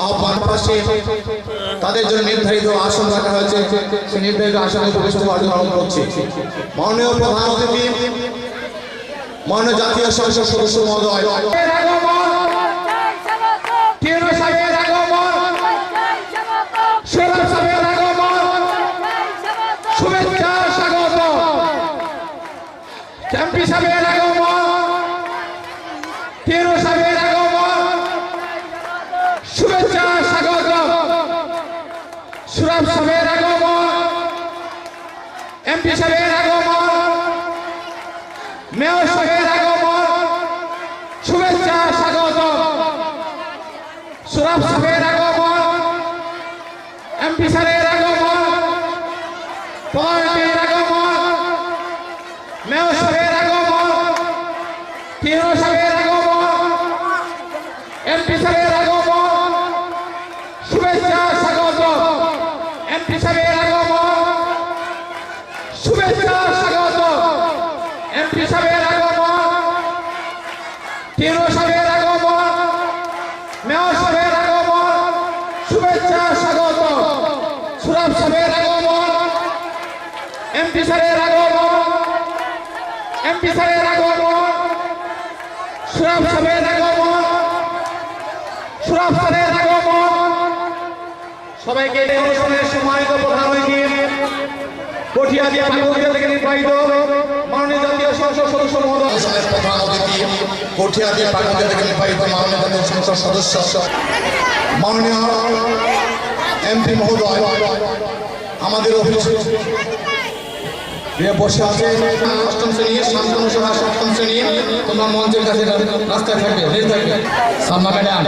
আহ্বান পাশে তাদের জন্য নির্ধারিত আসন রাখা হয়েছে, সেই নির্ধারিত আসনে প্রবেশ করার জন্য অনুরোধ করছি। মাননীয় প্রধান অতিথি, মাননীয় জাতীয় সংসদ সদস্য মহোদয়, শুভেচ্ছা স্বাগত এমপি সাহেবের আগমন, টিএনও সাহেবের আগমন, শুভেচ্ছা স্বাগত সুরাব সাহেবের আগমন, এমপি সাহেবের আগমন, মেয়র সাহেবের আগমন, শুভেচ্ছা স্বাগত সুরাব সাহেবের আগমন, এমপি সাহেবের আগমন, পয়েন্টের আগমন, মেয়র সাহেবের আগমন, টিএনও সাহেবের আগমন, এমপি সাহেবের আগমন, শুভেচ্ছা স্বাগত এমপি সাহেবের আগমন, শুভেচ্ছা স্বাগত এমপি সাহেবের আগমন, টিএনও সাহেবের আগমন, মেয়র সাহেবের আগমন, শুভেচ্ছা স্বাগত সুরাব সাহেবের আগমন, এমপি সাহেবের আগমন, এমপি সাহেবের আগমন, সুরাব সাহেবের আগমন, সুরাব সাহেবের আগমন। সবাইকে এই অনুষ্ঠানের সম্মানিত প্রধান অতিথি, কঠিয়াদি পাকুন্দিয়া থেকে নির্বাচিত মাননীয় জাতীয় সংসদ সদস্য মহোদয়, প্রধান অতিথি কঠিয়াদি পাকুন্দিয়া থেকে নির্বাচিত মাননীয় জাতীয় সংসদ সদস্য মাননীয় এমপি মহোদয়, আমাদের অফিসে বসে আছে অষ্টম শ্রেণী, শান্তনু সভা সপ্তম শ্রেণী, তোমরা মঞ্চের কাছে রাস্তায় থাকবে, রেল থাকবে। সালমা ম্যাডাম,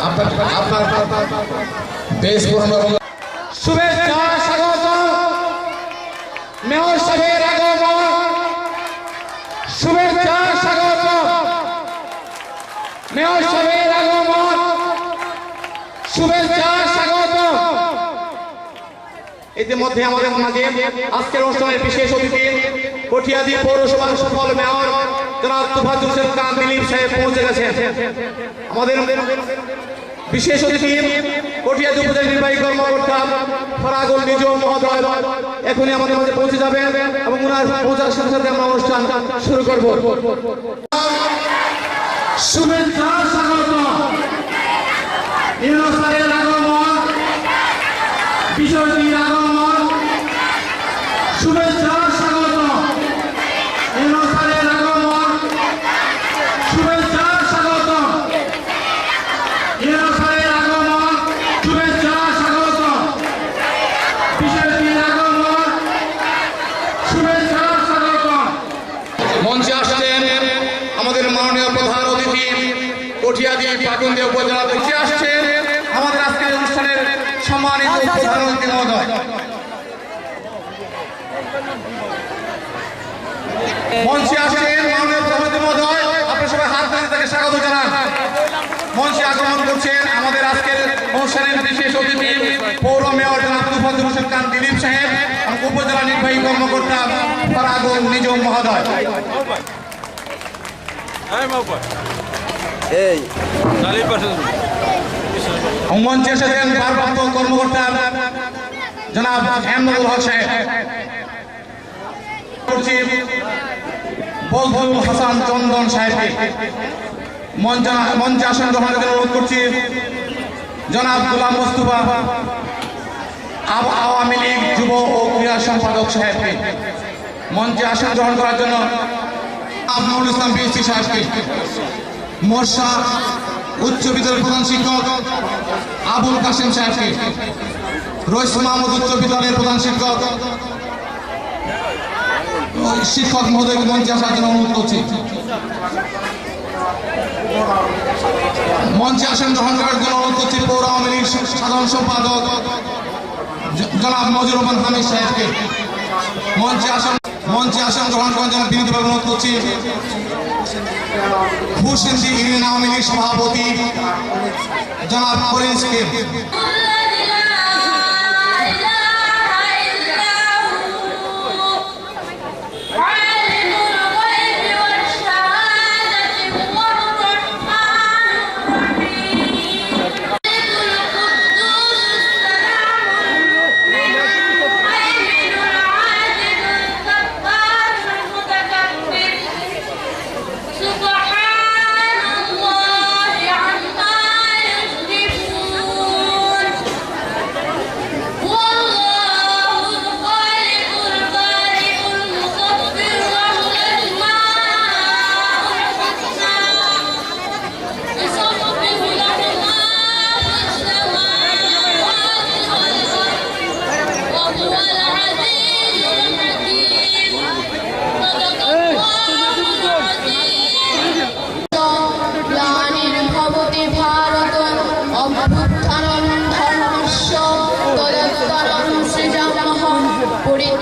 আপনার বেশ শুভেচ্ছা স্বাগত মেয়র সাহেবের আগমন, শুভেচ্ছা স্বাগত মেয়র সাহেবের আগমন, শুভেচ্ছা স্বাগত। ইতিমধ্যে আমাদের মাঝে আজকের অনুষ্ঠানের বিশেষ অতিথি কঠিয়াদি পৌরসভার সফল মেয়র জনাব তোফাজ্জল হোসেন খান দিলীপ সাহেব পৌঁছে গেছেন। আমাদের বিশেষ অতিথি কঠিয়াদি উপজেলা নির্বাহী কর্মকর্তা ফরাগুল নিজম মহোদয় এখনই আমাদের মাঝে পৌঁছে যাবেন এবং ওনার পৌঁছার সাথে সাথে আমরা অনুষ্ঠান শুরু করব। শুভেচ্ছা স্বাগত ইউনুসের আগমন, বিষয়টির আগমন, শুভেচ্ছা স্বাগত ইউনুসের আগমন, শুভেচ্ছা স্বাগত ইউনুসের আগমন, শুভেচ্ছা স্বাগত বিষয়টির আগমন, শুভেচ্ছা স্বাগত। মঞ্চে আসছেন আমাদের মাননীয় প্রধান অতিথি কঠিয়াদি পাকুন্দিয়া উপজেলা থেকে আসছেন আমাদের আজকের অনুষ্ঠানের সম্মানিত প্রধান অতিথি মহোদয়। মঞ্চে আসছেন মাননীয় প্রধান অতিথি মহোদয়, আপনারা সবাই হাত ধরে তাকে স্বাগত জানান। মঞ্চে আগমন করছেন আমাদের আজকের অনুষ্ঠানের বিশেষ অতিথি পৌর মেয়র জনাব তোফাজ্জল হোসেন খান দিলীপ সাহেব এবং উপজেলা নির্বাহী কর্মকর্তা ফরাগুল নিজম মহোদয়। মঞ্চে এসেছেন ভারপ্রাপ্ত কর্মকর্তা জনাব এমনুল হক সাহেব, বলবুল হাসান চন্দন সাহেবকে মঞ্চে আসন গ্রহণ করে অনুরোধ করছি জনাব গোলাম মোস্তফা আওয়ামী লীগ যুব ও ক্রীড়া সম্পাদক সাহেবকে মঞ্চে আসন গ্রহণ করার জন্য আবনুল ইসলাম বিএসসি সাহেবকে, মর্শা উচ্চ বিদ্যালয়ের প্রধান শিক্ষক আবুল কাসেম সাহেবকে, রইস মাহমুদ উচ্চ বিদ্যালয়ের প্রধান শিক্ষক মহোদয়কে মঞ্চে আসার জন্য অনুরোধ করছি। মঞ্চে আসন গ্রহণ করার জন্য অনুরোধ করছি পৌর আওয়ামী লীগ সাধারণ সম্পাদক জনাব মজিবুর রহমান হামিদ সাহেবকে মঞ্চে আসন গ্রহণ করার জন্য বিনীতভাবে অনুরোধ করছি ভূষেন্দ্রী ইউনিয়ন আওয়ামী লীগ সভাপতি জনাব ফরিজকে।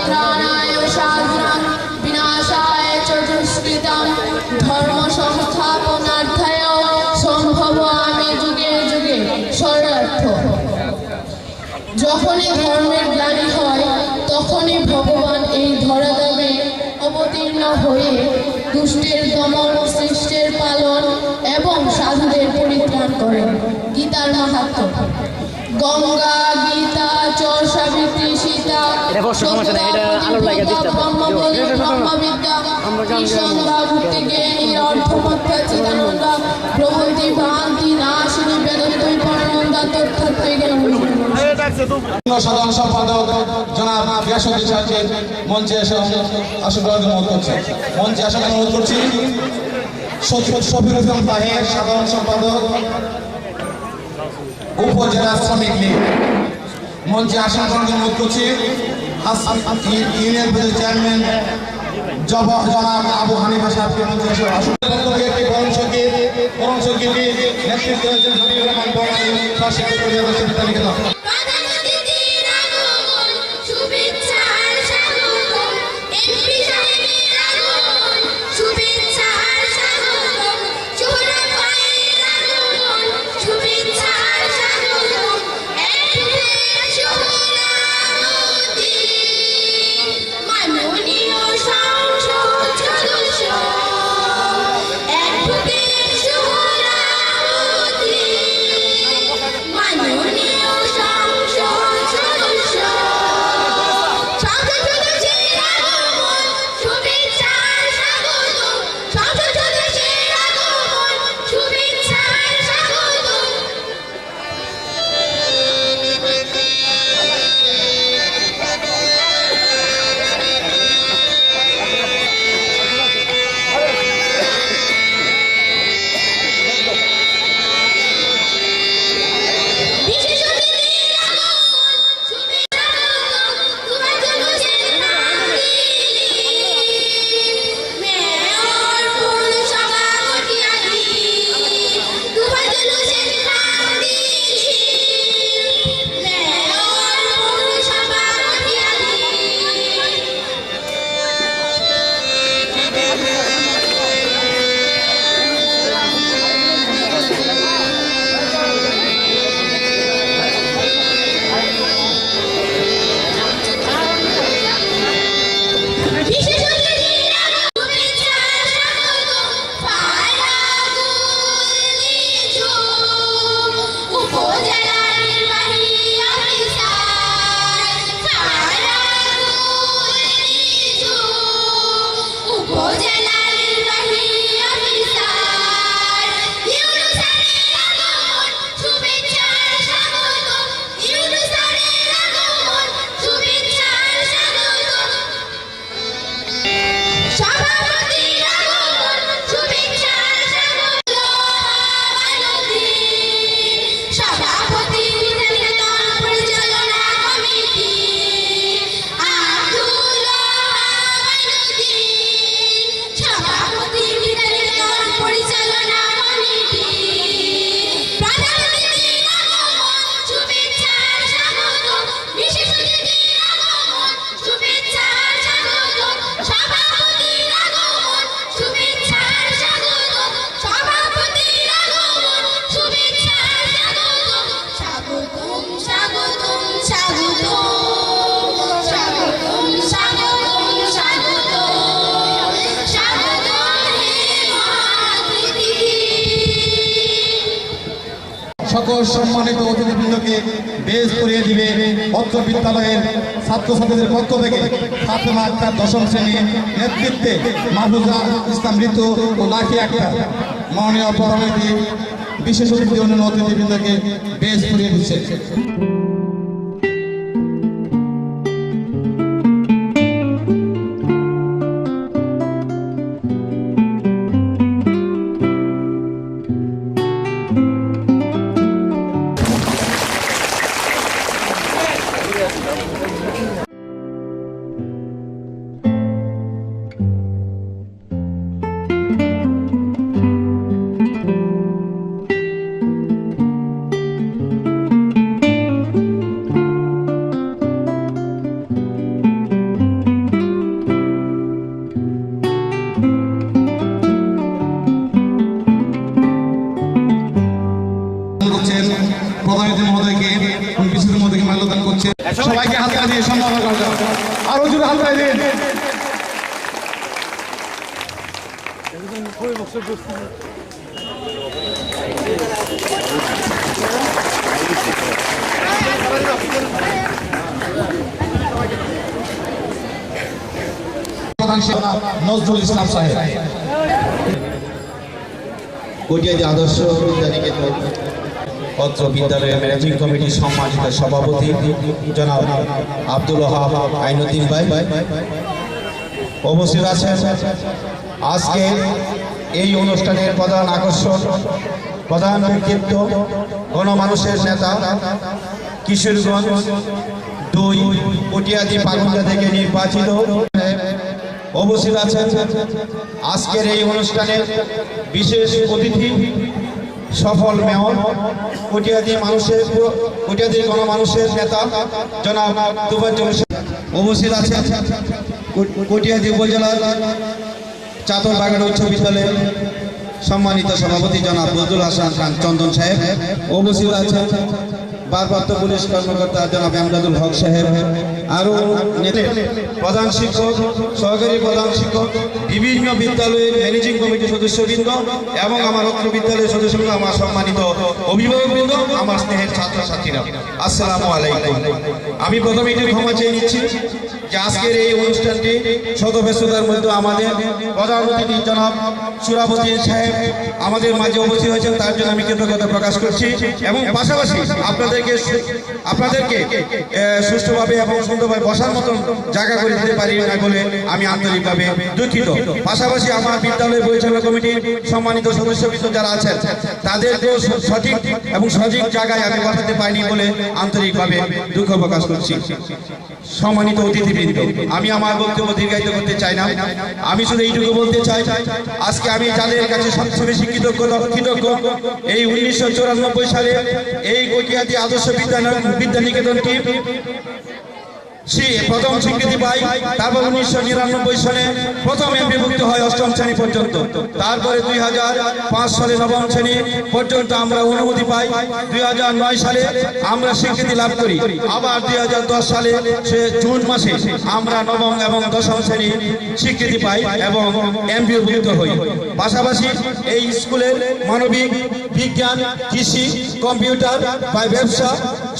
পরিত্রাণায় সাধনাং বিনাশায় চ দুষ্কৃতাং ধর্ম সংস্থাপনার্থায় সম্ভবামি যুগে যুগে শরণার্থ। যখনই ধর্মের গ্লানি হয় তখনই ভগবান এই ধরাধামে অবতীর্ণ হয়ে দুষ্টের দমন, সৃষ্টের পালন এবং সাধুদের পরিত্রাণ করেন। গীতার মাহাত্ম্য। গঙ্গা, গীতা, চর সাবিত্রী, সীতা, ব্রহ্মবিদ্যা, কৃষ্ণা, ভক্তি জ্ঞানী, অর্থমধ্যা, চিদানন্দা, প্রভৃতি ভ্রান্তি নাশিনী, বেদদ্বৈ পরমন্দা, তথ্যত্বৈ জ্ঞান। সাধারণ সম্পাদক জনাব গিয়াসউদ্দিন সাহেবকে মঞ্চে এসে আসন গ্রহণ অনুরোধ করছি। মঞ্চে আসার অনুরোধ করছি শফিউল ইসলাম তাহের, সাধারণ সম্পাদক উপজেলা শ্রমিক লীগ। মঞ্চে আসন গ্রহণ অনুরোধ করছি ইউনিয়ন পরিষদের চেয়ারম্যান জনাব আবু হানিফা সাহেবকে মঞ্চে এসে আসন একটি বরণ সঙ্গীত নেতৃত্ব হয়েছেন হাবিবুর রহমান বড়াই, শাসক পরিষদের তালিকা। প্রধান অতিথির আগমন, শুভেচ্ছার স্বাগতম। এমপি সাহেবের আগমন, শুভেচ্ছার স্বাগতম। সোহরাব ভাইয়ের আগমন, শুভেচ্ছার স্বাগতম। অ্যাডভোকেট সোহরাবুদ্দিন, মাননীয় সংসদ সদস্য অ্যাডভোকেট সোহরাবুদ্দিন, মাননীয় সংসদ সদস্য। সংসদ সদস্যের আগমন, শুভেচ্ছার স্বাগতম। সংসদ সদস্যের আগমন, শুভেচ্ছার স্বাগতম। বিশেষ অতিথির আগমন, শুভেচ্ছা স্বাগতম। তুফাইজুল হোসেন কামদেলি, মেয়র পৌরসভা কটিয়াদী। তুফাইজুল হোসেন কামদেলি, মেয়র পৌরসভা কটিয়াদী। বিশেষ অতিথির আগমন, শুভেচ্ছার স্বাগতম। ফারাকুল নিঝুম, উপজেলা নির্বাহী অফিসার। ফারাকুল নিঝুম, উপজেলা নির্বাহী অফিসার। ইউনুস স্যারের আগমন, শুভেচ্ছার স্বাগতম। ইউনুস স্যারের আগমন, শুভেচ্ছার স্বাগতম। সভাপতির আগমন, শুভেচ্ছার স্বাগতম। সভাপতি বিধান পরিচালনা কমিটি আব্দুল আমানুদ্দিন, সভাপতি বিধান পরিচালনা কমিটি। প্রধান অতিথির আগমন, শুভেচ্ছার স্বাগতম। বিশেষ অতিথির আগমন, শুভেচ্ছার স্বাগতম। সভাপতির আগমন, শুভেচ্ছার স্বাগতম। সভাপতির আগমন, শুভেচ্ছার স্বাগতম। স্বাগতম, স্বাগতম, স্বাগতম। স্বাগতম, স্বাগতম, স্বাগতম। স্বাগতম হে মহাতিথি। সকল সম্মানিত অতিথিবৃন্দকে বেশ করিয়ে দিবে অত্র বিদ্যালয়ের ছাত্রছাত্রীদের পক্ষ থেকে ফাতেমা আক্তার দশম শ্রেণী নেতৃত্বে মাহফুজা ইসলাম ঋতু ও লাখি আক্তার। মাননীয় প্রধান অতিথি বিশেষ অতিথি অন্যান্য অতিথিবৃন্দকে বেশ করিয়ে দিচ্ছে। করছেন প্রধান অতিথি মহোদয়কে, বিশেষ মহোদয়কে মাল্যদান করছেন। সবাইকে হাত দিয়ে সম্মান করবেন, আরো জোরে হাত দিয়ে দিন। প্রধান শিক্ষক নজরুল ইসলাম সাহেব। কটিয়াদি আদর্শ বিদ্যানিকেতন অত্র বিদ্যালয়ের ম্যানেজিং কমিটির সম্মানিত সভাপতি জনাব আব্দুল ওহাব আইনুদ্দিন ভাই উপস্থিত আছেন। আজকে এই অনুষ্ঠানের প্রধান আকর্ষণ, প্রধান ব্যক্তিত্ব, গণমানুষের নেতা, কিশোরগঞ্জ 2 কটিয়াদি পাগন্দা থেকে নির্বাচিত উপস্থিত আছেন। আজকের এই অনুষ্ঠানের বিশেষ অতিথি সফল মেয়র, কটিয়াদি গণমানুষের নেতা জনাব তুফাজ্জল উপস্থিত আছেন। কটিয়াদি উপজেলার চাতরবাগান উচ্চ বিদ্যালয়ের সম্মানিত সভাপতি জনাব বদরুল হাসান খান চন্দন সাহেব উপস্থিত আছেন। ভারপ্রাপ্ত পুলিশ কর্মকর্তা জনাব আমজাদুল হক সাহেব, আরও প্রধান শিক্ষক, সহকারী প্রধান শিক্ষক, বিভিন্ন বিদ্যালয়ের ম্যানেজিং কমিটির সদস্যবৃন্দ এবং আমার অত্র বিদ্যালয়ের সদস্যবৃন্দ, আমার সম্মানিত অভিভাবকবৃন্দ, আমার স্নেহের ছাত্রছাত্রীরা, আসসালামু আলাইকুম। আমি প্রথমে একটু ক্ষমা চেয়ে নিচ্ছি যে আজকের এই অনুষ্ঠানটি শত ব্যস্ততার মধ্যে আমাদের প্রধান অতিথি জনাব সুরাবুদ্দিন সাহেব আমাদের মাঝে উপস্থিত হয়েছেন, তার জন্য আমি কৃতজ্ঞতা প্রকাশ করছি এবং পাশাপাশি আপনাদেরকে সুষ্ঠুভাবে এবং সুন্দরভাবে বসার মতন জায়গা করে দিতে পারি না বলে আমি আন্তরিকভাবে দুঃখিত। পাশাপাশি আমার বিদ্যালয় পরিচালনা কমিটির সম্মানিত সদস্যবৃন্দ যারা আছেন তাদেরকেও সঠিক এবং সঠিক জায়গায় আমি বসাতে পারিনি বলে আন্তরিকভাবে দুঃখ প্রকাশ করছি। সম্মানিত অতিথিবৃন্দ, আমি আমার বক্তব্য দীর্ঘায়িত করতে চাই না, আমি শুধু এইটুকু বলতে চাই, আজকে আমি যাদের কাছে সবচেয়ে বেশি কৃতজ্ঞ এই 1994 সালে এই কটিয়াদি আদর্শ বিদ্যানিকেতনটি প্রথম স্বীকৃতি পাই, তারপর 1999 সালে প্রথম বিভক্ত হয় 8ম শ্রেণী পর্যন্ত, তারপরে 2005 সালে 9ম শ্রেণী পর্যন্ত আমরা অনুমতি পাই, 2009 সালে আমরা স্বীকৃতি লাভ করি, আবার 2010 সালে জুন মাসে আমরা 9ম এবং 10ম শ্রেণী স্বীকৃতি পাই এবং এমপিওভুক্ত হই। পাশাপাশি এই স্কুলের মানবিক, বিজ্ঞান, কৃষি, কম্পিউটার বা ব্যবসা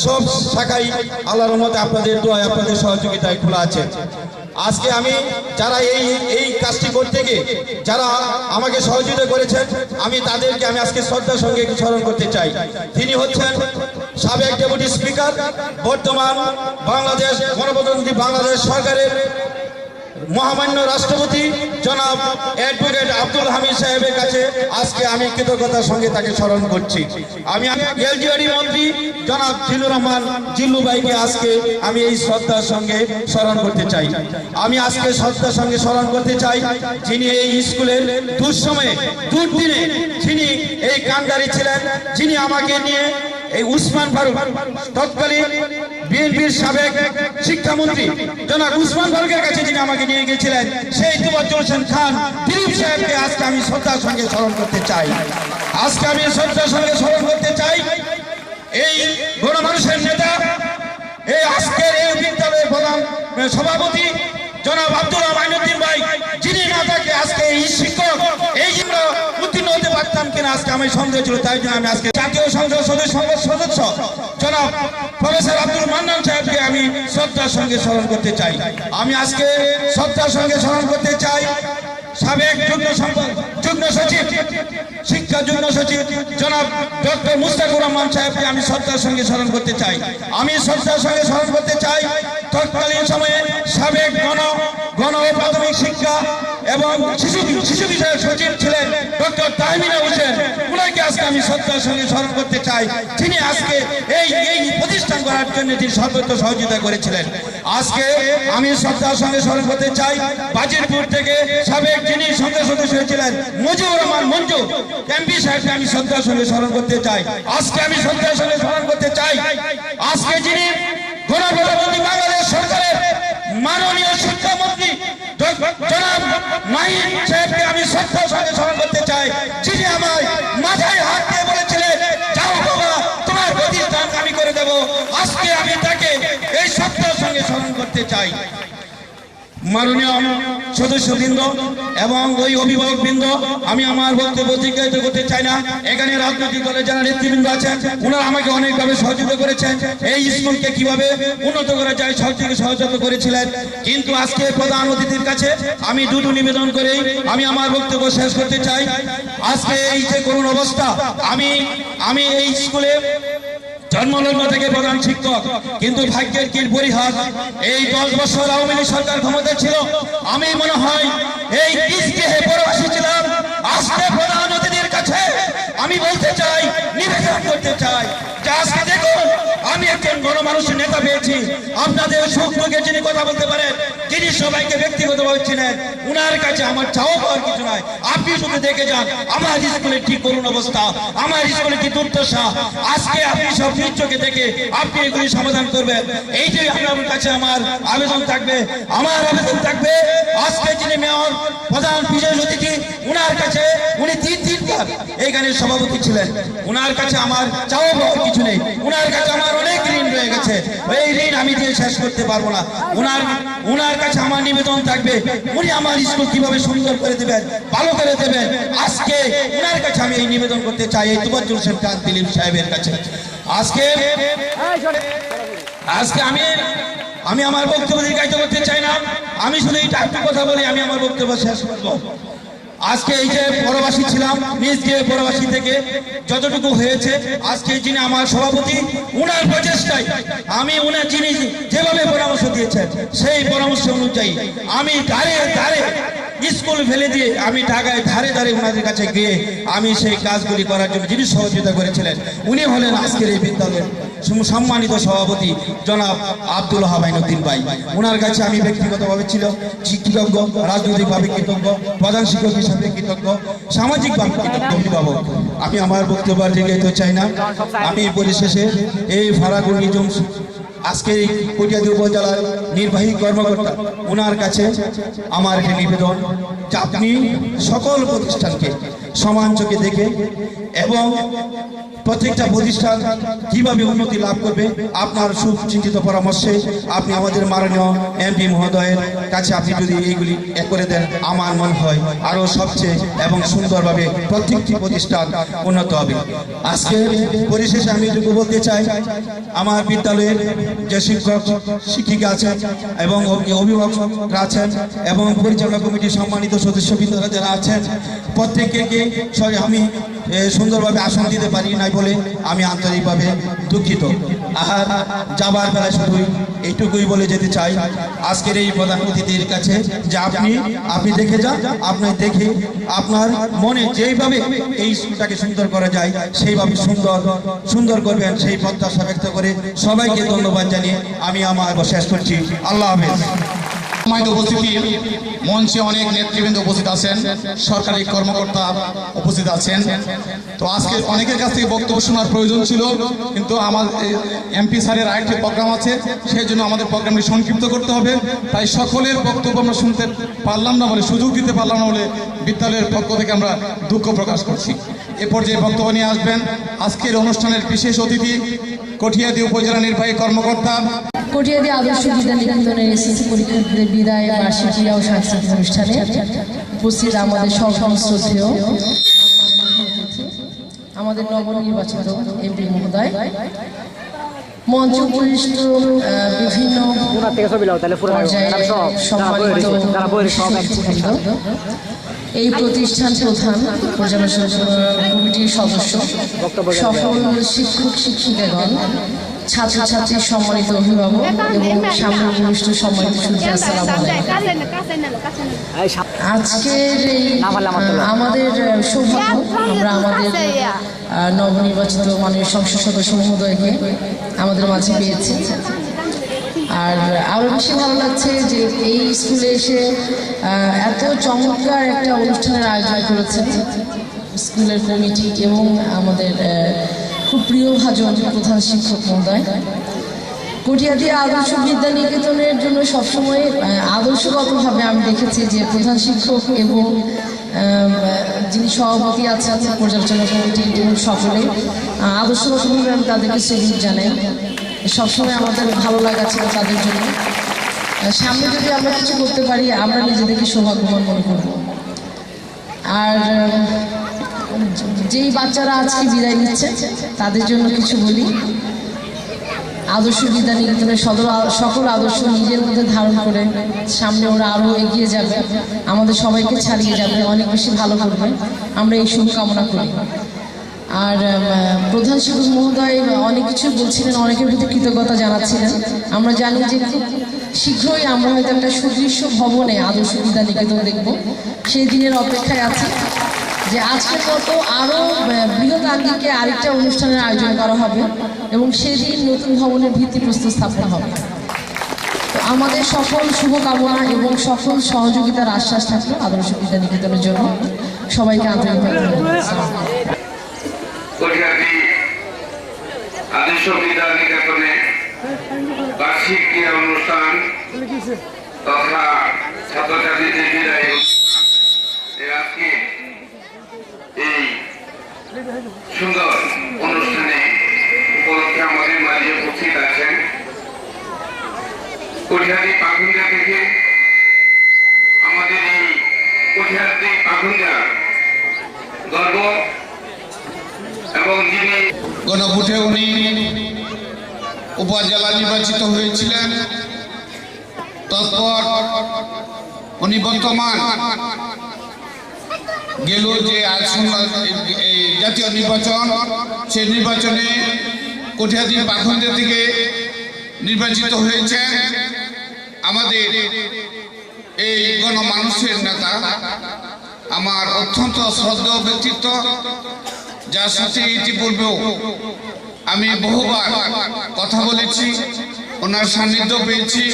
সব শাখায় আল্লাহর রহমতে আপনাদের দোয়ায়, আপনাদের সহযোগিতায় খোলা আছে। আজকে আমি যারা এই কাজটি করতে গিয়ে যারা আমাকে সহযোগিতা করেছেন, আমি তাদেরকে আমি আজকে শ্রদ্ধার সঙ্গে স্মরণ করতে চাই। তিনি হচ্ছেন সাবেক ডেপুটি স্পিকার, বর্তমান বাংলাদেশ গণপ্রজাতন্ত্রী বাংলাদেশ সরকারের মহামান্য রাষ্ট্রপতি জনাব অ্যাডভোকেট আব্দুল হামিদ সাহেবের কাছে আজকে আমি কৃতজ্ঞতার সঙ্গে তাকে স্মরণ করছি। আমি এলজিআরডি মন্ত্রী জনাব জিল্লুর রহমান জিল্লু ভাইকে আজকে আমি এই শ্রদ্ধার সঙ্গে স্মরণ করতে চাই। আমি আজকে শ্রদ্ধার সঙ্গে স্মরণ করতে চাই যিনি এই স্কুলের দুঃসময়ে দুর্দিনে যিনি এই কান্ডারি ছিলেন, যিনি আমাকে নিয়ে এই উসমান ফারুক তৎকালীন বিএনপির সাবেক শিক্ষামন্ত্রী জনাব উসমান ফারুকের কাছে যিনি আমাকে নিয়ে গিয়েছিলেন, সেই তুফাজ্জল হোসেন খান দিলীপ সাহেবকে আজকে আমি শ্রদ্ধার সঙ্গে স্মরণ করতে চাই। আজকে আমি শ্রদ্ধার সঙ্গে স্মরণ করতে চাই এই গণমানুষের নেতা, এই আজকের এই বিদ্যালয়ের প্রধান সভাপতি জনাব আব্দুল আইনুদ্দিন ভাই, যিনি না থাকে আজকে এই শিক্ষক এই আমরা উত্তীর্ণ হতে পারতাম কিনা আজকে আমি সন্দেহ ছিল। তাই জন্য আমি আজকে জাতীয় সংসদ সদস্য জনাব প্রফেসর আব্দুল মান্নান সাহেবকে আমি শ্রদ্ধার সঙ্গে স্মরণ করতে চাই। আমি আজকে শ্রদ্ধার সঙ্গে স্মরণ করতে চাই সাবেক যুগ্ম সচিব, শিক্ষা যুগ্ম সচিব জনাব ডক্টর মুস্তাকুর রহমান সাহেবকে আমি শ্রদ্ধার সঙ্গে স্মরণ করতে চাই। আমি শ্রদ্ধার সঙ্গে স্মরণ করতে চাই তৎকালীন সময়ে সাবেক গণ ও প্রাথমিক শিক্ষা এবং শিশু বিষয়ক সচিব ছিলেন ডক্টর তাহমিনা হোসেন, উনাকে আজকে আমি শ্রদ্ধার সঙ্গে স্মরণ করতে চাই, যিনি আজকে এই প্রতিষ্ঠান করার জন্য তিনি সর্বোচ্চ সহযোগিতা করেছিলেন। আজকে আমি শ্রদ্ধার সঙ্গে স্মরণ করতে চাই বাজিরপুর থেকে সাবেক যিনি সংসদ সদস্য হয়েছিলেন মুজিবুর রহমান মঞ্জু এমপি সাহেবকে আমি শ্রদ্ধার সঙ্গে স্মরণ করতে চাই। আজকে আমি শ্রদ্ধার সঙ্গে স্মরণ করতে চাই আজকে যিনি গণপ্রজাতন্ত্রী বাংলাদেশ সরকারের মাননীয় শিক্ষামন্ত্রী জনাব মাহিন সাহেবকে আমি শ্রদ্ধার সঙ্গে স্মরণ করতে চাই, যিনি আমার মাথায় হাত দিয়ে বলেছিলেন যাও বাবা চাই। মাননীয় সদস্যবৃন্দ এবং ওই অভিভাবকবৃন্দ, আমি আমার বক্তব্য দীর্ঘায়িত করতে চাই না। এখানে রাজনৈতিক দলের যারা নেতৃবৃন্দ আছেন ওনারা আমাকে অনেকভাবে সহযোগিতা করেছেন, এই স্কুলকে কিভাবে উন্নত করা যায় সব থেকে সহযোগিতা করেছিলেন। কিন্তু আজকে প্রধান অতিথির কাছে আমি দুটো নিবেদন করেই আমি আমার বক্তব্য শেষ করতে চাই। আজকে এই যে করুণ অবস্থা, আমি এই স্কুলে জন্মলগ্ন থেকে প্রধান শিক্ষক, কিন্তু ভাগ্যের কি পরিহাস, এই 10 বছর আওয়ামী লীগ সরকার ক্ষমতায় ছিল। আমি মনে হয় এই গৃহে পরবাসী ছিলাম। আজকে প্রধান অতিথির কাছে আমি বলতে চাই, নিবেদন করতে চাই যে আজকে দেখুন আমি একজন গণমানুষের নেতা পেয়েছি। আপনাদের সুখ দুঃখে যিনি কথা বলতে পারেন, যিনি সবাইকে ব্যক্তিগতভাবে চিনেন, উনার কাছে আমার চাওয়া পাওয়ার কিছু নয়। আপনি শুধু দেখে যান আমার স্কুলের কি করুণ অবস্থা, আমার স্কুলে কি দুর্দশা। আজকে আপনি সব নিজ চোখে দেখে আপনি এগুলি সমাধান করবেন, এইটাই আপনার কাছে আমার আবেদন থাকবে। আজকে যিনি মেয়র প্রধান বিশেষ অতিথি, উনার কাছে উনি 3বার এইখানে সভাপতি ছিলেন, উনার কাছে আমার চাওয়া পাওয়ার কিছু নেই। উনার কাছে আমার অনেক ঋণ রয়ে গেছে, এই ঋণ আমি দিয়ে শেষ করতে পারবো না। উনার কাছে আমার নিবেদন থাকবে, উনি আমার স্কুল কিভাবে সুন্দর করে দেবেন, ভালো করে দেবেন। আজকে উনার কাছে আমি এই নিবেদন করতে চাই, এই তোফাজ্জল হোসেন খান দিলীপ সাহেবের কাছে। আজকে আমি আমার বক্তব্য দীর্ঘায়িত করতে চাই না। আমি শুধু এইটা একটু কথা বলি, আমি আমার বক্তব্য শেষ করবো। আজকে এই যে পরবাসী ছিলাম, নিজ গিয়ে পরবাসী থেকে যতটুকু হয়েছে, আজকে যিনি আমার সভাপতি, উনার প্রচেষ্টায় উনার যিনি যেভাবে পরামর্শ দিয়েছেন সেই পরামর্শ অনুযায়ী আমি ধারে স্কুল ফেলে দিয়ে আমি ঢাকায় ধারে উনাদের কাছে গিয়ে আমি সেই কাজগুলি করার জন্য যিনি সহযোগিতা করেছিলেন, উনি হলেন আজকের এই বিদ্যালয়ের সম্মানিত সভাপতি জনাব আব্দুল হাবাইনুদ্দিন ভাই। ওনার কাছে আমি ব্যক্তিগতভাবে কৃতজ্ঞ, রাজনৈতিকভাবে কৃতজ্ঞ, প্রধান শিক্ষক হিসাবে কৃতজ্ঞ, সামাজিকভাবে কৃতজ্ঞ অভিভাবক। আমি আমার বক্তব্য দীর্ঘায়িত চাই না। আমি পরিশেষে এই ফারাকুল নিজম আজকে কটিয়াদী উপজেলার নির্বাহী কর্মকর্তা, ওনার কাছে আমার একটি নিবেদন যে আপনি সকল প্রতিষ্ঠানকে সমান চোখে দেখে এবং প্রত্যেকটা প্রতিষ্ঠান কিভাবে উন্নতি লাভ করবে আপনার সুচিন্তিত পরামর্শে আপনি আমাদের মাননীয় এমপি মহোদয়ের কাছে আপনি যদি এইগুলি করে দেন, আমার মনে হয় আরো সবচেয়ে এবং সুন্দরভাবে প্রত্যেকটি প্রতিষ্ঠান উন্নত হবে। আজকে পরিশেষে আমি এটুকু বলতে চাই, আমার বিদ্যালয়ের যে শিক্ষক শিক্ষিকা আছেন এবং অভিভাবকরা আছেন এবং পরিচালনা কমিটির সম্মানিত সদস্যবৃন্দরা যারা আছেন, প্রত্যেককে আমি সুন্দরভাবে আসন দিতে পারি নাই বলে আমি আন্তরিকভাবে দুঃখিত। আর যাবার বেলায় শুধু এইটুকুই বলে যেতে চাই আজকের এই প্রধান অতিথির কাছে যে আপনি দেখে যান, আপনি দেখে আপনার মনে যেইভাবে এই স্কুলটাকে সুন্দর করা যায় সেইভাবে সুন্দর করবেন, সেই প্রত্যাশা ব্যক্ত করে সবাইকে ধন্যবাদ জানিয়ে আমি আমার শেষ করছি। আল্লাহ হাফেজ। উপস্থিতি মঞ্চে অনেক নেতৃবৃন্দ উপস্থিত আছেন, সরকারি কর্মকর্তা উপস্থিত আছেন। তো আজকে অনেকের কাছ থেকে বক্তব্য শোনার প্রয়োজন ছিল, কিন্তু আমার এমপি স্যারের আরেকটি প্রোগ্রাম আছে, সেই জন্য আমাদের প্রোগ্রামটি সংক্ষিপ্ত করতে হবে। তাই সকলের বক্তব্য আমরা শুনতে পারলাম না বলে, সুযোগ দিতে পারলাম না বলে বিদ্যালয়ের পক্ষ থেকে আমরা দুঃখ প্রকাশ করছি। এ পর্যায়ে বক্তব্য নিয়ে আসবেন আজকের অনুষ্ঠানের বিশেষ অতিথি, কটিয়াদী উপজেলা নির্বাহী কর্মকর্তা, কটিয়াদী আদর্শ বিদ্যানিকেতনের এসএসসি পরীক্ষার্থীদের বিদায় বার্ষিক ও সাংস্কৃতিক অনুষ্ঠানে উপস্থিত আমাদের শ্রদ্ধেয় আমাদের নবনির্বাচিত এমপি মহোদয়, মঞ্চ উপবিষ্ট বিভিন্ন সম্মানিত এই প্রতিষ্ঠান প্রধান, পর্যালোচনা কমিটির সদস্য, সকল শিক্ষক শিক্ষিকাগণ, ছাত্রছাত্রীর সম্মানিত অভিভাবক এবং সামনে উপবিষ্ট সম্মানিত সুধী, আসসালামু আলাইকুম। আজকের আমাদের সৌভাগ্য, আমরা আমাদের নবনির্বাচিত মাননীয় সংসদ সদস্য মহোদয়কে আমাদের মাঝে পেয়েছি। আর আরও বেশি ভালো লাগছে যে এই স্কুলে এসে এত চমৎকার একটা অনুষ্ঠানের আয়োজন করেছেন স্কুলের কমিটি এবং আমাদের খুব প্রিয় ভাজন প্রধান শিক্ষক মহোদয়। কটিয়াদী আদর্শ বিদ্যানিকেতনের জন্য সবসময় আদর্শগতভাবে আমি দেখেছি যে প্রধান শিক্ষক এবং যিনি সভাপতি আছেন পর্যালোচনা কমিটি এবং সকলে আদর্শগতভাবে আমি তাদেরকে সেলুট জানাই। সবসময় আমাদের ভালো লাগা ছিল তাদের জন্য। সামনে যদি আমরা কিছু করতে পারি আমরা নিজেদেরকে সৌভাগ্যবান মনে করব। আর যেই বাচ্চারা আজকে বিদায় নিচ্ছে তাদের জন্য কিছু বলি। আদর্শ বিদ্যানিকেতনের সকল আদর্শ নিজের মধ্যে ধারণ করে সামনে ওরা আরও এগিয়ে যাবে, আমাদের সবাইকে ছাড়িয়ে যাবে, অনেক বেশি ভালো করবে, আমরা এই শুভকামনা করি। আর প্রধান শিক্ষক মহোদয় অনেক কিছু বলছিলেন, অনেকের প্রতি কৃতজ্ঞতা জানাচ্ছিলেন। আমরা জানি যে খুব শীঘ্রই আমরা হয়তো একটা সুদৃশ্য ভবনে আদর্শ বিদ্যানিকেতন দেখব, সেই দিনের অপেক্ষায় আছি যে আজকের মতো আরও বৃহৎ আঙ্গিকে আরেকটা অনুষ্ঠানের আয়োজন করা হবে এবং সেদিন নতুন ভবনের ভিত্তিপ্রস্তর স্থাপন হবে। তো আমাদের সকল শুভকামনা এবং সকল সহযোগিতার আশ্বাস থাকলো আদর্শ বিদ্যানিকেতনের জন্য। সবাইকে আন্তরিকভাবে ধন্যবাদ। আদর্শ বিদ্যানিকেতনে বার্ষিক ক্রীড়া অনুষ্ঠান তথা ছাত্রছাত্রীদের বিদায় আজকে এই সুন্দর অনুষ্ঠানে উপলক্ষে আমাদের মাঝে উপস্থিত আছেন কটিহাদি পাখুন্দিয়া থেকে। আমাদের এই কটিহাদি পাখুন্দিয়া গর্ব এবং যিনি গণভোটে উনি উপজেলা নির্বাচিত হয়েছিলেন, তারপর উনি বর্তমান গেল যে জাতীয় নির্বাচন, সেই নির্বাচনে কটিহাদি পাখুন্দিয়া থেকে নির্বাচিত হয়েছেন আমাদের এই গণমানুষের নেতা, আমার অত্যন্ত শ্রদ্ধেয় ব্যক্তিত্ব, যার সাথে ইতিপূর্বেও আমি বহুবার কথা বলেছি, ওনার সান্নিধ্য পেয়েছি।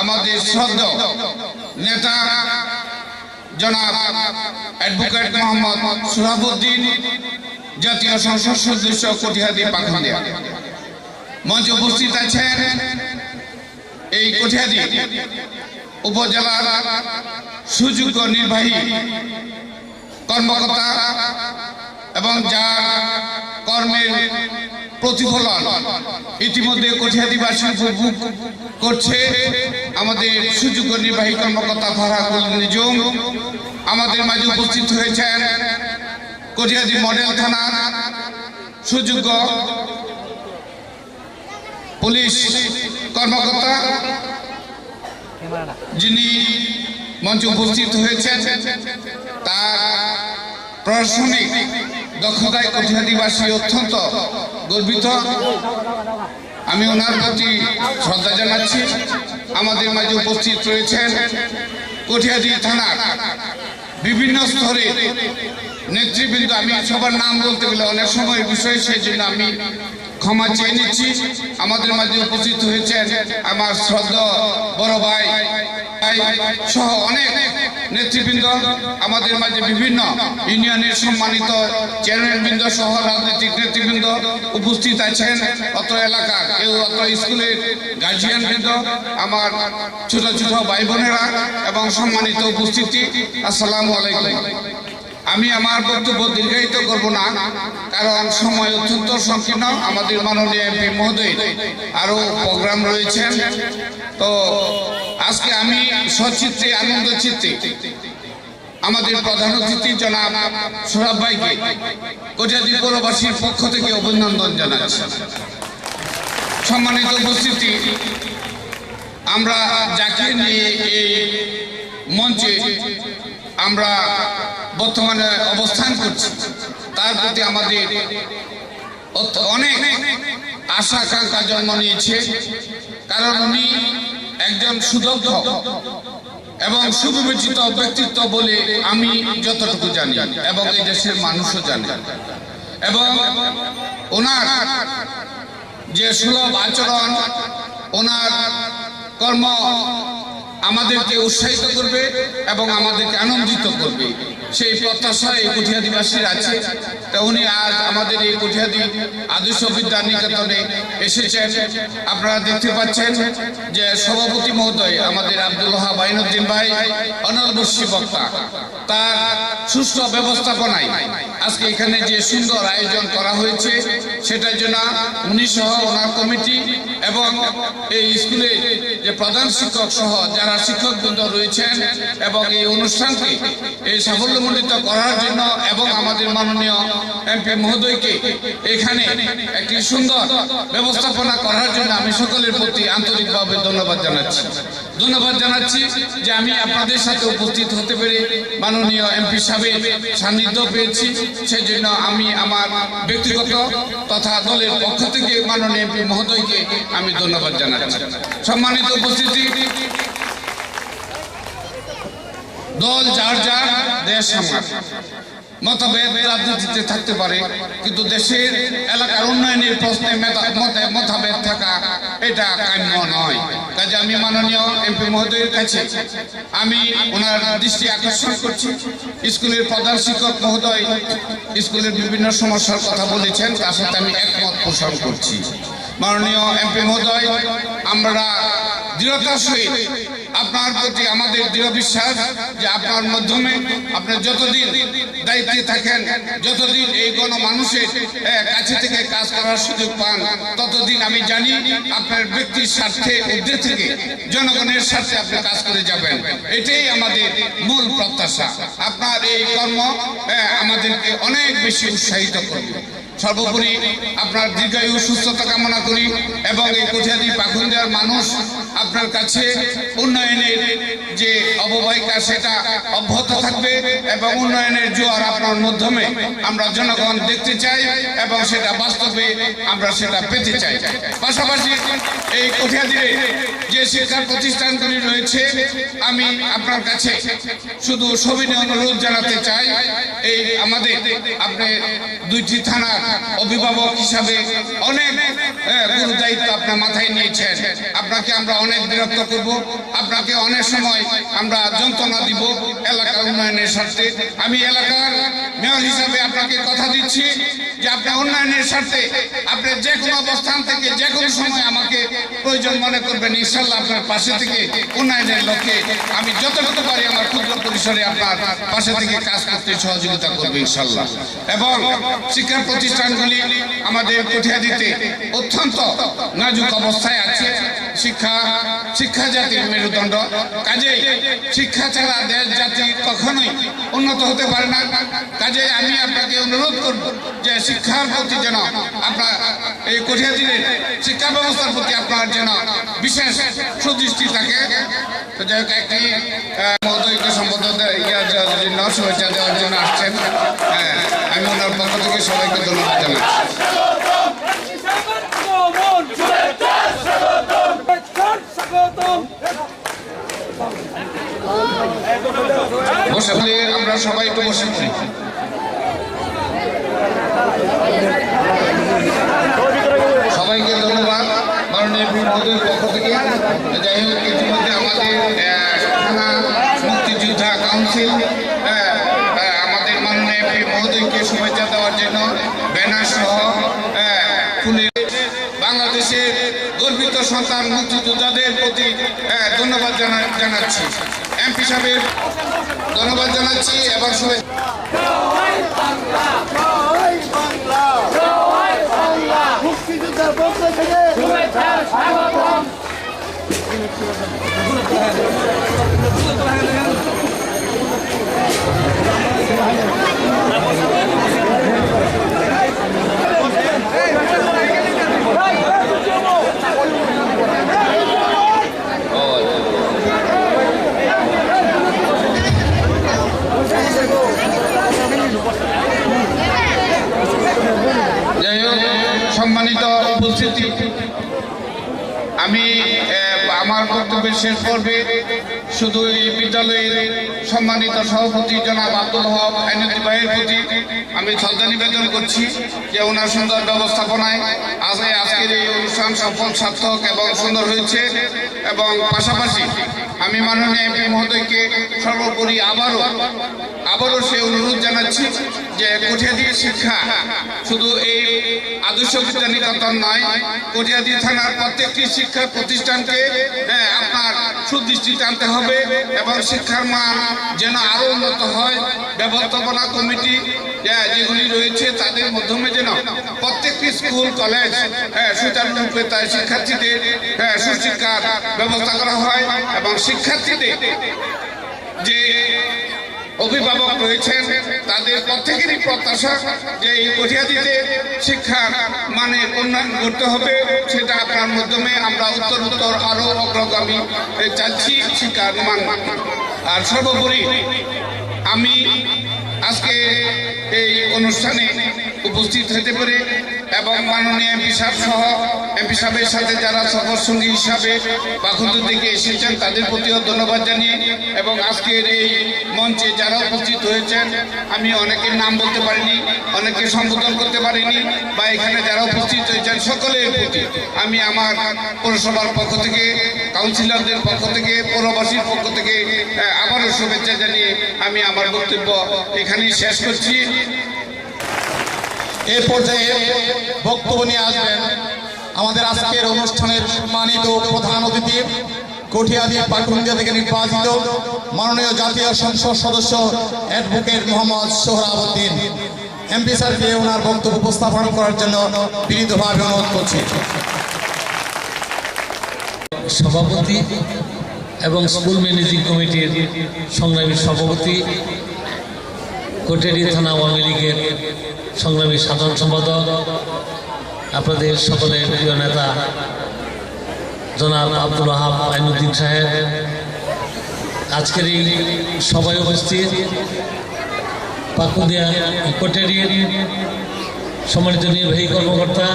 আমাদের শ্রদ্ধেয় নেতা জনাব অ্যাডভোকেট মোহাম্মদ সোহরাবউদ্দিন, জাতীয় সংসদ সদস্য কটিহাদি পাখুন্দিয়া। মঞ্চে উপস্থিত আছেন এই কটিহাদি উপজেলার সুযোগ্য নির্বাহী কর্মকর্তা এবং যার কর্মের প্রতিফলন ইতিমধ্যে কটিহাদিবাসী উপভোগ করছে আমাদের সুযোগ্য নির্বাহী কর্মকর্তা ফারহাকুল নিজুম। আমাদের মাঝে উপস্থিত হয়েছেন কটিহাদি মডেল থানার সুযোগ্য পুলিশ কর্মকর্তা, যিনি মঞ্চে উপস্থিত হয়েছেন। তার প্রশাসনিক দক্ষতায় কটিহাদিবাসী অত্যন্ত গর্বিত। আমি ওনার প্রতি শ্রদ্ধা জানাচ্ছি। আমাদের মাঝে উপস্থিত রয়েছেন কটিহাদি থানার বিভিন্ন স্তরে নেতৃবৃন্দ। আমি সবার নাম বলতে গেলে অনেক সময় বিষয়, সেই জন্য আমি ক্ষমা চেয়ে নিচ্ছি। আমাদের মাঝে উপস্থিত হয়েছেন আমার শ্রদ্ধা বড় ভাই সহ অনেক নেতৃবৃন্দ। আমাদের মাঝে বিভিন্ন ইউনিয়নের সম্মানিত চেয়ারম্যানবৃন্দ সহ রাজনৈতিক নেতৃবৃন্দ উপস্থিত আছেন। অত এলাকার কেউ অত স্কুলের গার্জিয়ানবৃন্দ, আমার ছোট ছোট ভাই বোনেরা এবং সম্মানিত উপস্থিতি, আসসালামু আলাইকুম। আমি আমার বক্তব্য দীর্ঘায়িত করব না, কারণ সময় অত্যন্ত সংকীর্ণ। আমাদের মাননীয় এমপি মহোদয় আরো প্রোগ্রাম রয়েছেন। তো আজকে আমি সচিত্রে আনন্দ চিত্তে আমাদের প্রধান অতিথি জনাব সোহরাব ভাইকে কটিহাদি পৌরবাসীর পক্ষ থেকে অভিনন্দন জানাচ্ছি। সম্মানিত উপস্থিতি, আমরা যাকে নিয়ে এই মঞ্চে আমরা বর্তমানে অবস্থান করছি, তার প্রতি আমাদের অনেক আশা আকাঙ্ক্ষা জন্ম নিয়েছে। কারণ উনি একজন সুদক্ষ এবং সুবিবেচিত ব্যক্তিত্ব বলে আমি যতটুকু জানি এবং এই দেশের মানুষও জানে। এবং ওনার যে সুলভ আচরণ, ওনার কর্ম আমাদেরকে উৎসাহিত করবে এবং আমাদেরকে আনন্দিত করবে, সেই প্রত্যাশা এই কটিহাদিবাসীর আছে। তা উনি আজ আমাদের এই কটিহাদি আদর্শ বিদ্যানিকেতনে এসেছেন। আপনারা দেখতে পাচ্ছেন যে সভাপতি মহোদয় আমাদের আব্দুল ওয়াহাব আইনুদ্দিন ভাই অনলবর্ষী বক্তা, তার সুষ্ঠু ব্যবস্থাপনায় আজকে এখানে যে সুন্দর আয়োজন করা হয়েছে সেটার জন্য উনি সহ ওনার কমিটি এবং এই স্কুলে যে প্রধান শিক্ষক সহ যারা শিক্ষকবৃন্দ রয়েছেন এবং এই অনুষ্ঠানকে এই সাফল্যমণ্ডিত করার জন্য এবং আমাদের মাননীয় এমপি মহোদয়কে এখানে একটি সুন্দর ব্যবস্থাপনা করার জন্য আমি সকলের প্রতি আন্তরিকভাবে ধন্যবাদ জানাচ্ছি যে আমি আপনাদের সাথে উপস্থিত হতে পেরে মাননীয় এমপি সাহেবের সান্নিধ্য পেয়েছি। সেই জন্য আমি আমার ব্যক্তিগত তথা দলের পক্ষ থেকে মাননীয় এমপি মহোদয়কে আমি ধন্যবাদ জানাচ্ছি। সম্মানিত উপস্থিতি, দল যার যার দেশ সামলায়, মতভেদ রাজনীতিতে থাকতে পারে, কিন্তু দেশের এলাকার উন্নয়নের প্রশ্নে মতভেদ থাকা এটা কাম্য নয়। কাজে আমি মাননীয় এমপি মহোদয়ের কাছে আমি ওনার দৃষ্টি আকর্ষণ করছি। স্কুলের প্রধান শিক্ষক মহোদয় স্কুলের বিভিন্ন সমস্যার কথা বলেছেন, তার সাথে আমি একমত পোষণ করছি। মাননীয় এমপি মহোদয়, আমরা দৃঢ়তার সহিত আপনার প্রতি আমাদের দৃঢ় বিশ্বাস যে আপনার মাধ্যমে আপনি যতদিন দায়িত্বে থাকেন, যতদিন এই গণমানুষের কাছে থেকে কাজ করার সুযোগ পান, ততদিন আমি জানি আপনার ব্যক্তির স্বার্থে ঊর্ধ্বে থেকে জনগণের স্বার্থে আপনি কাজ করে যাবেন। এটাই আমাদের মূল প্রত্যাশা। আপনার এই কর্ম আমাদেরকে অনেক বেশি উৎসাহিত করবে। সর্বোপরি আপনার দীর্ঘায়ু সুস্থতা কামনা করি এবং এই কঠিয়াদি পাখুন্দিয়ার মানুষ আপনার কাছে উন্নয়নের যে অববাহিকা সেটা অব্যাহত থাকবে এবং উন্নয়নের জোয়ার আপনার মাধ্যমে আমরা জনগণ দেখতে চাই এবং সেটা বাস্তবে আমরা সেটা পেতে চাই। পাশাপাশি এই কঠিয়াদিরে যে শিক্ষা প্রতিষ্ঠানগুলি রয়েছে, আমি আপনার কাছে শুধু সবিনয় অনুরোধ জানাতে চাই, এই আমাদের আপনি দুইটি থানার অভিভাবক হিসাবে অনেক গুরু দায়িত্ব আপনার মাথায় নিয়েছেন। আপনাকে আমরা অনেক বিরক্ত করব, আপনাকে অনেক সময় আমরা যন্ত্রণা দিব এলাকার উন্নয়নের স্বার্থে। আমি এলাকার মেয়র হিসাবে আপনাকে কথা দিচ্ছি যে আপনি উন্নয়নের স্বার্থে আপনি যে কোনো অবস্থান থেকে যে কোনো সময় আমাকে প্রয়োজন মনে করবেন। ইনশাল্লাহ আপনার পাশে থেকে উন্নয়নের লক্ষ্যে আমি যতটুকু পারি আমার ক্ষুদ্র পরিসরে আপনার পাশে থেকে কাজ করতে সহযোগিতা করবে ইনশাল্লাহ। এবং শিক্ষা প্রতিষ্ঠানগুলি আমাদের কঠিয়াদিতে অত্যন্ত নাজুক অবস্থায় আছে। শিক্ষা জাতির মেরুদণ্ড, কাজেই শিক্ষা ছাড়া দেশ জাতি কখনোই উন্নত হতে পারে না। কাজেই আমি আপনাকে অনুরোধ করব যে শিক্ষার প্রতি যেন আপনার এই কঠিয়াদিনের শিক্ষা ব্যবস্থার প্রতি আপনার যেন বিশেষ সুদৃষ্টি থাকে। তো যাই হোক, একটি মহোদয়কে সম্বোধন শুভেচ্ছা দেওয়ার জন্য আসছেন। আমি ওনার পক্ষ থেকে সবাইকে ধন্যবাদ জানাচ্ছি। বসে আমরা সবাই একটু বসে পড়ি। সবাইকে ধন্যবাদ মাননীয় মহোদয়ের পক্ষ থেকে। যাই হোক, ইতিমধ্যে আমাদের থানা মুক্তিযোদ্ধা কাউন্সিল আমাদের মাননীয় মহোদয়কে শুভেচ্ছা দেওয়ার জন্য ব্যানার সহ ফুলে বাংলাদেশের গর্বিত সন্তান মুক্তিযোদ্ধাদের প্রতি ধন্যবাদ জানাচ্ছি। এমপি সাহেবের ধন্যবাদ জানাচ্ছি এবং মুক্তিযোদ্ধার পক্ষ থেকে শুভেচ্ছা স্বাগতম। যাই হোক, সম্মানিত উপস্থিতি, আমি আমার বক্তব্যের শেষ পর্বে শুধু এই বিদ্যালয়ের সম্মানিত সভাপতি জনাব আব্দুল হক আইনতি ভাইয়ের প্রতি আমি শ্রদ্ধা নিবেদন করছি যে ওনার সুন্দর ব্যবস্থাপনায় আজকের এই অনুষ্ঠান সফল, সার্থক এবং সুন্দর হয়েছে। এবং পাশাপাশি আমি মাননীয় এমপি মহোদয়কে সর্বোপরি আবারও সে অনুরোধ জানাচ্ছি যে কঠিয়াদি শিক্ষা শুধু এই আদর্শ বিদ্যা নিকেতন নয়, কঠিয়াদি থানার প্রত্যেকটি শিক্ষা প্রতিষ্ঠানকে আপনার সুদৃষ্টিতে আনতে হবে এবং শিক্ষার মান যেন আরো উন্নত হয়। ব্যবস্থাপনা কমিটি যেগুলি রয়েছে তাদের মাধ্যমে যেন প্রত্যেকটি স্কুল কলেজ সুচারুরূপে তার শিক্ষার্থীদের সুশিক্ষার ব্যবস্থা করা হয় এবং শিক্ষার্থীদের যে অভিভাবক রয়েছেন তাদের প্রত্যেকেরই প্রত্যাশা যে এই কঠিয়াদিতে শিক্ষার মানের উন্নয়ন করতে হবে, সেটা আপনার মাধ্যমে আমরা উত্তর আরো অগ্রগামী চাচ্ছি শিক্ষার মান। আর সর্বোপরি আমি আজকে এই অনুষ্ঠানে উপস্থিত হতে পারে এবং মাননীয় এমপি সাহেব সহ এমপি সাহেবের সাথে যারা সফর সঙ্গী হিসাবে পাখুন্দ থেকে এসেছেন তাদের প্রতিও ধন্যবাদ জানিয়ে এবং আজকের এই মঞ্চে যারা উপস্থিত হয়েছেন আমি অনেকের নাম বলতে পারিনি, অনেকে সম্বোধন করতে পারিনি, বা এখানে যারা উপস্থিত হয়েছেন সকলের প্রতি আমি আমার পৌরসভার পক্ষ থেকে, কাউন্সিলরদের পক্ষ থেকে, পৌরবাসীর পক্ষ থেকে আবারও শুভেচ্ছা জানিয়ে আমি আমার বক্তব্য এখানেই শেষ করছি। এই পর্যায়ে বক্তব্য নিয়ে আসবেন আমাদের আজকের অনুষ্ঠানের সম্মানিত প্রধান অতিথি কঠিয়াদি পাকুন্দিয়া থেকে নির্বাচিত মাননীয় জাতীয় সংসদ সদস্য অ্যাডভোকেট মোহাম্মদ সোহরাবউদ্দিন। এমপি স্যারকে ওনার বক্তব্য উপস্থাপন করার জন্য বিনীতভাবে অনুরোধ করছি। সভাপতি এবং স্কুল ম্যানেজিং কমিটির সংগ্রামী সভাপতি, কটিয়াদি থানা আওয়ামী লীগের সংগ্রামী সাধারণ সম্পাদক, আপনাদের সকলের প্রিয় নেতা জনাব আব্দুল ওয়াহাব আইনুদ্দিন সাহেব, আজকের এই সভায় উপস্থিত পাকুন্দিয়া কটিয়াদির সম্মানিত নির্বাহী কর্মকর্তা,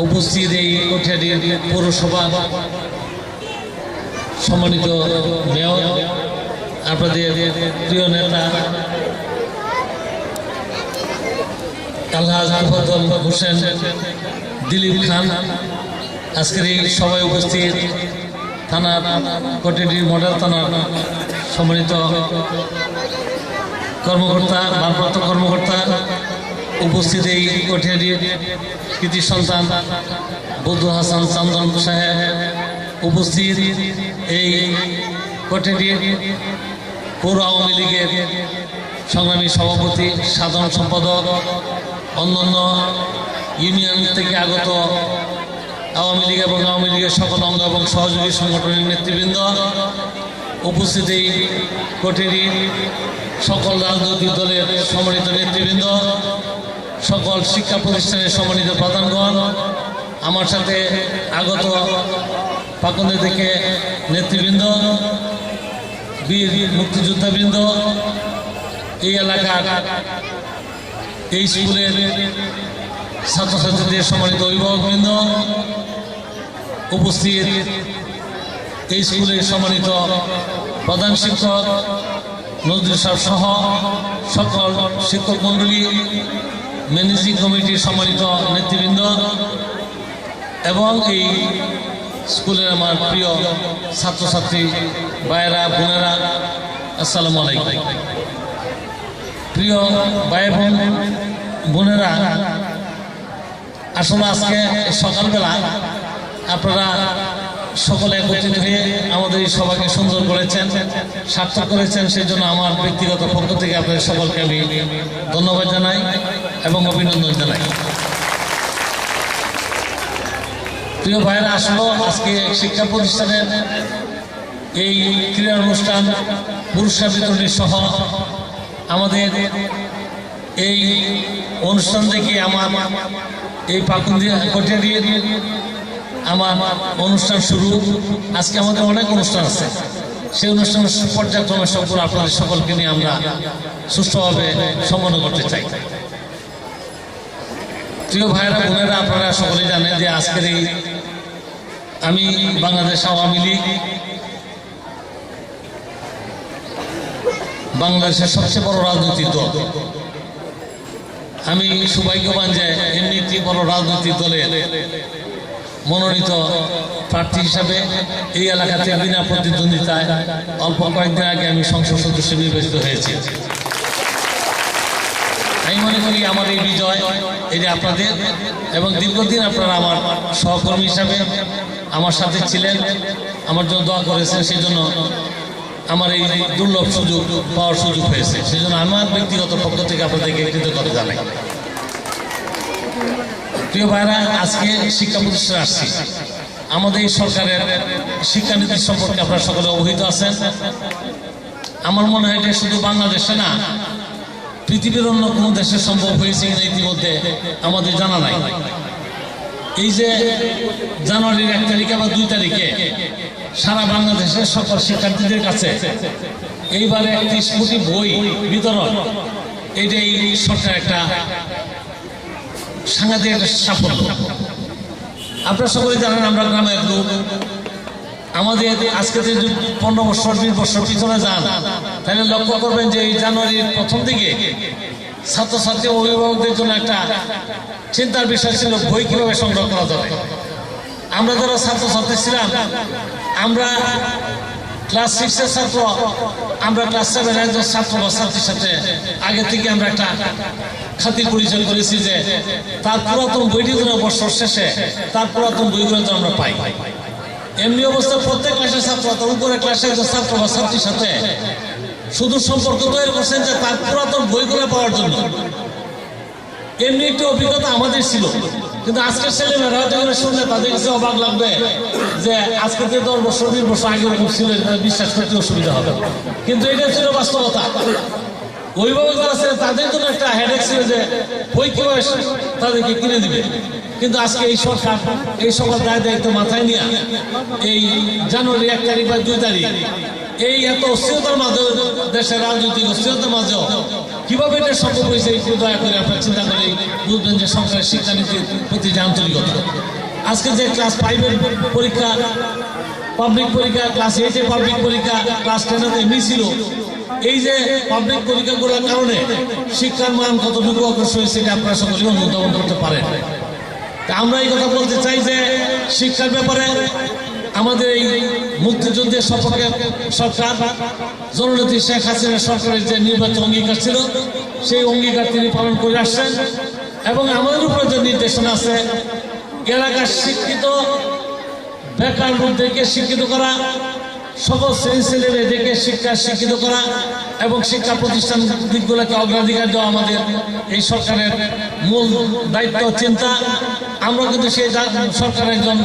উপস্থিত এই কটিয়াদির পৌরসভা সম্মানিত মেয়র, আপনাদের প্রিয় নেতা আলহাজ মুফাদ্দল হোসেন দিলীপ খান, আজকের এই সভায় উপস্থিত থানার কটিয়াদি মডেল থানার সম্মানিত কর্মকর্তা, ভারপ্রাপ্ত কর্মকর্তা, উপস্থিত এই কটিয়াদির কৃতি সন্তান বদরুল হাসান চান্দন সাহেব, উপস্থিত এই কটিয়াদির পৌর আওয়ামী লীগের সংগ্রামী সভাপতি, সাধারণ সম্পাদক, অন্যান্য ইউনিয়ন থেকে আগত আওয়ামী লীগ এবং আওয়ামী লীগের সকল অঙ্গ এবং সহযোগী সংগঠনের নেতৃবৃন্দ, উপস্থিত এই কটিয়াদির সকল রাজনৈতিক দলের সম্মানিত নেতৃবৃন্দ, সকল শিক্ষা প্রতিষ্ঠানের সম্মানিত প্রধানগণ, আমার সাথে আগত পাকুন্দিয়া থেকে নেতৃবৃন্দ, বীর মুক্তিযোদ্ধাবৃন্দ, এই এলাকার এই স্কুলের ছাত্রছাত্রীদের সম্মানিত অভিভাবকবৃন্দ, উপস্থিত এই স্কুলের সম্মানিত প্রধান শিক্ষক নজরুল সাহেব সহ সকল শিক্ষক মণ্ডলী, ম্যানেজিং কমিটির সম্মানিত নেতৃবৃন্দ এবং এই স্কুলের আমার প্রিয় ছাত্রছাত্রী ভাইয়েরা বোনেরা, আসসালামু আলাইকুম। প্রিয় ভাই বোনেরা, আসলে আজকে সকালবেলা আপনারা সকলে একত্রিত হয়ে আমাদের এই সভাকে সুন্দর করেছেন, সার্থক করেছেন, সেই জন্য আমার ব্যক্তিগত পক্ষ থেকে আপনাদের সকলকে আমি ধন্যবাদ জানাই এবং অভিনন্দন জানাই। প্রিয় ভাইয়েরা, আসলো আজকে শিক্ষা প্রতিষ্ঠানের এই ক্রীড়া অনুষ্ঠান, পুরস্কার বিতরণী সহ আমাদের এই অনুষ্ঠান থেকে আমার এই পাকুন্দিয়া কটিয়াদির আমার অনুষ্ঠান শুরু। আজকে আমাদের অনেক অনুষ্ঠান আছে, সেই অনুষ্ঠানের পর্যায়ক্রমে সম্পূর্ণ আপনাদের সকলকে নিয়ে আমরা সুষ্ঠুভাবে সম্পন্ন করতে চাই। প্রিয় ভাইয়েরা বোনেরা, আপনারা সকলে জানেন যে আজকের এই আমি বাংলাদেশ আওয়ামী লীগ বাংলাদেশের সবচেয়ে বড় রাজনৈতিক দল। আমি সৌভাগ্যবান যে এমনিতে বড় রাজনৈতিক দলের মনোনীত প্রার্থী হিসাবে এই এলাকাতে বিনা প্রতিদ্বন্দ্বিতায় অল্প কয়েকদিন আগে আমি সংসদ সদস্য নির্বাচিত হয়েছি। আমি মনে করি আমার এই বিজয় এই যে আপনাদের এবং দীর্ঘদিন আপনারা আমার সহকর্মী হিসাবে আমার সাথে ছিলেন, আমার জন্য দোয়া করেছেন, সেই জন্য আমার এই দুর্লভ সুযোগ পাওয়ার সুযোগ হয়েছে, সেজন্য আমার ব্যক্তিগত পক্ষ থেকে আপনাদেরকে কৃতজ্ঞতা জানাই। প্রিয় ভাইরা, আজকে শিক্ষা প্রতিষ্ঠানে আসছি। আমাদের এই সরকারের শিক্ষানীতি সম্পর্কে আপনারা সকলে অবহিত আছেন। আমার মনে হয় এটা শুধু বাংলাদেশে না, পৃথিবীর অন্য কোনো দেশে সম্ভব হয়েছে কিনা ইতিমধ্যে আমাদের জানা নাই। এই যে জানুয়ারির 1 তারিখে বা 2 তারিখে সারা বাংলাদেশের সকল শিক্ষার্থীদের কাছে এইবারে 31 কোটি বই বিতরণ, এটাই সরকার একটা সাংঘাতিক একটা সাফল্য। আপনারা সকলে জানেন আমরা গ্রামের লোক, আমাদের আজকে যে 15 বছর 20 বছর পিছনে যান, তাহলে লক্ষ্য করবেন যে এই জানুয়ারির প্রথম দিকে ছাত্রছাত্রী অভিভাবকদের জন্য একটা চিন্তার বিষয় ছিল বই কিভাবে সংগ্রহ করা যাবে। আমরা যারা ছাত্রছাত্রী ছিলাম, আমরা ক্লাস 6-এর ছাত্র, আমরা ক্লাস 7-এর একজন ছাত্র বা ছাত্রীর সাথে আগে থেকে আমরা একটা খাতির পরিচয় করেছি যে তার পুরাতন বইটি যেন বছর শেষে তার পুরাতন বইগুলো যেন আমরা পাই। এমনি অবস্থা প্রত্যেক ক্লাসের ছাত্র তার উপরে ক্লাসের একজন ছাত্র বা ছাত্রীর সাথে শুধু সম্পর্ক তৈরি করছেন যে তার পুরাতন বইগুলো পাওয়ার জন্য। এমনি একটু অভিজ্ঞতা আমাদের ছিল, কিন্তু আজকের ছেলেমেয়েরা হয়তো শুনলে তাদের কাছে অবাক লাগবে যে আজকে 10 বছর 20 বছর আগে এরকম ছিল, বিশ্বাস করতে অসুবিধা হবে। কিন্তু এটা ছিল বাস্তবতা। অভিভাবক যারা ছিল তাদের জন্য একটা হেডেক ছিল যে বই কিভাবে তাদেরকে কিনে দিবে। কিন্তু আজকে এই সরকার এই সকল দায় দায়িত্ব মাথায় নিয়ে এই জানুয়ারি 1 তারিখ বা 2 তারিখ এই এত অস্থিরতার মাঝেও, দেশের রাজনৈতিক অস্থিরতার মাঝেও কিভাবে এটা সম্ভব হয়েছে, একটু দয়া করে আপনারা চিন্তা করে বুঝবেন যে সরকারের শিক্ষানীতির প্রতি যে আন্তরিকতা। আজকে যে ক্লাস 5-এর পরীক্ষা, পাবলিক পরীক্ষা, ক্লাস 8-এর পাবলিক পরীক্ষা, ক্লাস 10-এতে মিছিল, এই যে পাবলিক পরীক্ষাগুলোর কারণে শিক্ষার মান কতটুকু অগ্রসর হয়েছে এটা আপনারা সকলে অনুধাবন করতে পারেন। আমরা এই কথা বলতে চাই যে শিক্ষার ব্যাপারে আমাদের এই মুক্তিযুদ্ধের সফরে সরকার জননেত্রী শেখ হাসিনা সরকারের যে নির্বাচন অঙ্গীকার ছিল, সেই অঙ্গীকার তিনি পালন করে আসছেন। এবং আমাদের উপরে যে নির্দেশনা আছে, এলাকার শিক্ষিত বেকার লোকদেরকে শিক্ষিত করা, সকল শ্রেণী ছেলেমেয়েদেরকে শিক্ষিত করা এবং শিক্ষা প্রতিষ্ঠান দিকগুলোকে অগ্রাধিকার দেওয়া আমাদের এই সরকারের মূল দায়িত্ব, চিন্তা। আমরা কিন্তু সেই সরকারের একজন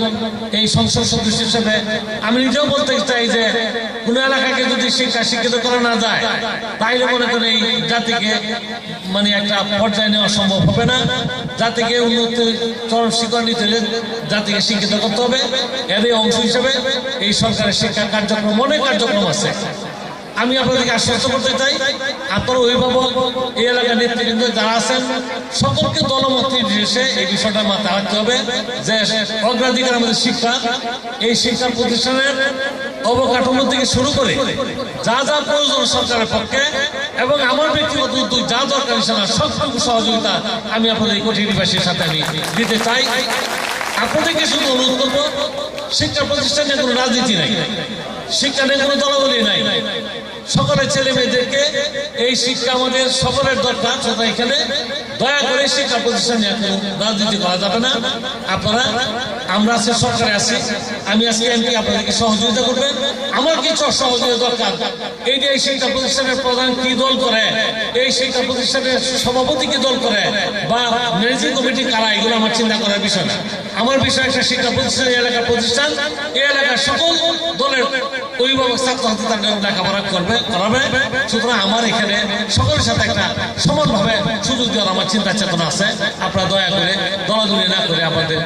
এই সংসদ সদস্য হিসেবে আমি নিজেও বলতে চাই যে কোনো এলাকাকে যদি শিক্ষিত করা না যায়, তাইলে মনে করেন এই জাতিকে মানে একটা পর্যায়ে নেওয়া সম্ভব হবে না। জাতিকে উন্নতির চরম শিখর নিতে হলে জাতিকে শিক্ষিত করতে হবে। এরই অংশ হিসেবে এই সরকারের শিক্ষা কার্যক্রম, অনেক কার্যক্রম আছে। আমি আপনাদেরকে আশ্বস্ত করতে চাই, আপনার অভিভাবক, এই এলাকার নেতৃবৃন্দ যারা আছেন, সকলকে দলমত নির্বিশেষে এই বিষয়টা মাথায় রাখতে হবে যে অগ্রাধিকার আমাদের শিক্ষা। এই শিক্ষা প্রতিষ্ঠানের অবকাঠামো থেকে শুরু করে যা যা প্রয়োজন সরকারের পক্ষে এবং আমার ব্যক্তিগত উদ্যোগ যা দরকার হিসেবে সবটুকু সহযোগিতা আমি আপনাদের এই কোটিবাসীর সাথে আমি দিতে চাই। আপনাদেরকে শুধু অনুরোধ করবো, শিক্ষা প্রতিষ্ঠানে কোনো রাজনীতি নাই, শিক্ষা নিয়ে কোনো দলাদলি নাই। সকলের ছেলে মেয়েদেরকে এই শিক্ষা আমাদের সকলের দরকার। সেটা এখানে দয়া করে শিক্ষা প্রতিষ্ঠান নিয়ে কোনো রাজনীতি করা যাবে না। আপনারা, আমরা আজকে সরকারে আছি, আমি আজকে এমপি, আপনাদেরকে সহযোগিতা করবেন। আমার কিছু সহযোগিতা দরকার। এই যে এই শিক্ষা প্রতিষ্ঠানের প্রধান কি দল করে, এই শিক্ষা প্রতিষ্ঠানের সভাপতি কি দল করে, বা ম্যানেজিং কমিটি কারা, এগুলো আমার চিন্তা করার বিষয় না। আমার বিষয় একটা শিক্ষা প্রতিষ্ঠান, এলাকার প্রতিষ্ঠান, এই এলাকার সকল দলের অভিভাবক ছাত্রছাত্রী তাদের লেখাপড়া করাবে। সুতরাং আমার এখানে সকলের সাথে একটা সমানভাবে সুযোগ দেওয়ার আমার চিন্তা চেতনা আছে। আপনারা দয়া করে দলাদলি না করে আমাদের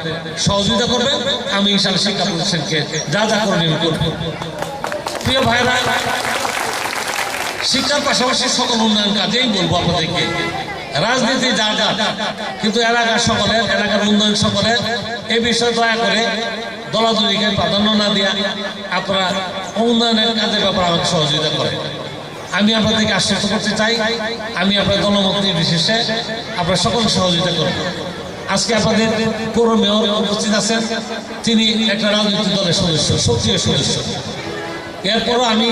সহযোগিতা করবেন। আমি ইনশাআল্লাহ শিক্ষা প্রতিষ্ঠানকে যা যা করণীয় করব। প্রিয় ভাইরা, শিক্ষার পাশাপাশি সকল উন্নয়ন কাজেই বলবো আপনাদেরকে, রাজনীতি যার যার, কিন্তু এলাকার সকলের, এলাকার উন্নয়ন সকলের, এই বিষয়ে দয়া করে দলাদলিকে প্রাধান্য না দিয়া আপনারা উন্নয়নের কাজের ব্যাপারে আমাকে সহযোগিতা করেন। আমি আপনাদেরকে আশ্বস্ত করতে চাই, আমি আপনার দলমত নির্বিশেষে আপনারা সকল সহযোগিতা করবেন। আজকে আপনাদের পৌর মেয়র উপস্থিত আছেন, তিনি একটা রাজনৈতিক দলের সদস্য, সক্রিয় সদস্য। এরপরও আমি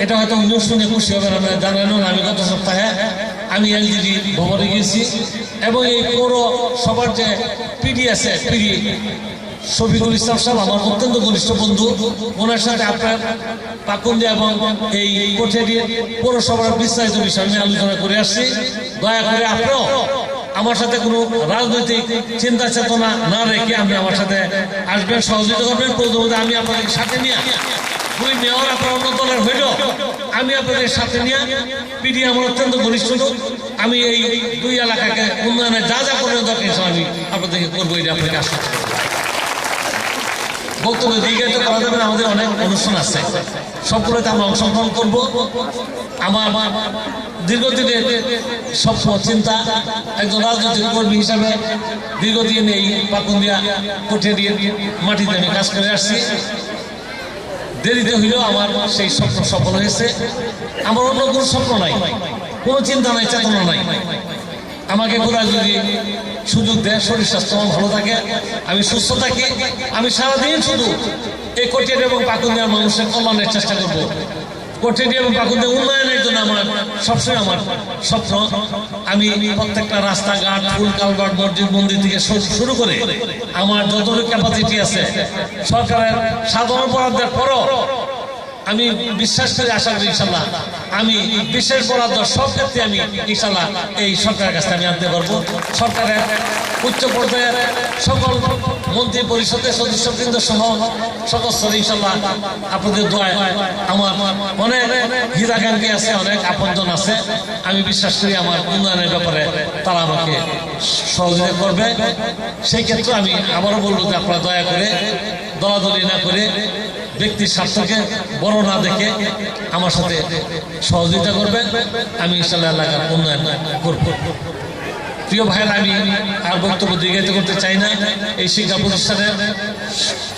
এটা হয়তো নিউজ শুনে খুশি হবেন, আমরা জানালেন আমি গত সপ্তাহে আমি এলজিডি ভবনে গিয়েছি এবং এই পৌর সবার যে পিডি আছে, পিডি শফিকুল ইসলাম সাহেব আমার অত্যন্ত ঘনিষ্ঠ বন্ধু। ওনার সাথে আপনার পাকুন্দিয়া এবং এই কোঠিয়াদি পৌরসভার বিস্তারিত বিষয় আমি আলোচনা করে আসছি। দয়া করে আপনারাও আমার সাথে কোনো রাজনৈতিক চিন্তা চেতনা না রেখে আপনি আমার সাথে আসবেন, সহযোগিতা করবেন। প্রথমত আমি আপনাদের সাথে নিয়ে দুই মেয়র আপনার অন্য দলের হইল আমি আপনাদের সাথে নিয়ে পিডি আমার অত্যন্ত ঘনিষ্ঠ লোক। আমি এই দুই এলাকাকে উন্নয়নে যা যা করার দরকার আমি আপনাদেরকে করবো, এটা আপনাকে আশা করি। বক্তব্য দীর্ঘায়িত করা যাবে না, আমাদের অনেক অনুষ্ঠান আছে, সবগুলোতে আমরা অংশগ্রহণ করবো। আমার দীর্ঘদিনের স্বপ্ন চিন্তা, একজন রাজনৈতিক কর্মী হিসাবে দীর্ঘদিন এই পাকুন্দিয়া কোঠিয়াদির মাটিতে আমি কাজ করে আসছি। দেরিতে হইলেও আমার সেই স্বপ্ন সফল হয়েছে। আমার অন্য কোনো স্বপ্ন নাই, কোনো চিন্তা নাই, চেতনা নাই। আমাকে কোথায় যদি সুযোগ দেয়, শরীর স্বাস্থ্য আমার ভালো থাকে, আমি সুস্থ থাকি, আমি সারাদিন শুধু এই কোঠিয়াদি এবং পাকুন্দিয়ার মানুষের কল্যাণের চেষ্টা করবো। কোঠিয়াদি এবং পাকুন্দিয়া উন্নয়নের জন্য আমার সবসময় আমার স্বপ্ন। আমি প্রত্যেকটা রাস্তাঘাট, ফুল কালভার্ট, মসজিদ মন্দির থেকে শুরু করে আমার যতটুকু ক্যাপাসিটি আছে সরকারের সাধারণ বরাদ্দের পরও আমি বিশ্বাস করে আশা করি ইনশাল্লাহ আমি বিশেষ বরাদ্দ সব ক্ষেত্রে আমি ইনশাল্লাহ এই সরকারের কাছে আমি আনতে পারবো। সরকারের উচ্চ পর্যায়ের সকল মন্ত্রী পরিষদের সদস্যবৃন্দ সহ সকল স্তরে ইনশাল্লাহ আপনাদের দোয়ায় আমার অনেক হিতাকাঙ্ক্ষী আছে, অনেক আপনজন আছে। আমি বিশ্বাস করি আমার উন্নয়নের ব্যাপারে তারা আমাকে সহযোগিতা করবে। সেই ক্ষেত্রে আমি আবারও বলবো যে আপনারা দয়া করে দলাদলি না করে ব্যক্তির স্বার্থকে বড় না দেখে আমার সাথে সহযোগিতা করবেন। আমি ইনশাআল্লাহ এলাকার উন্নয়ন করব। প্রিয় ভাইয়েরা, আমি আর বক্তব্য দীর্ঘায়িত করতে চাই না। এই শিক্ষা প্রতিষ্ঠানের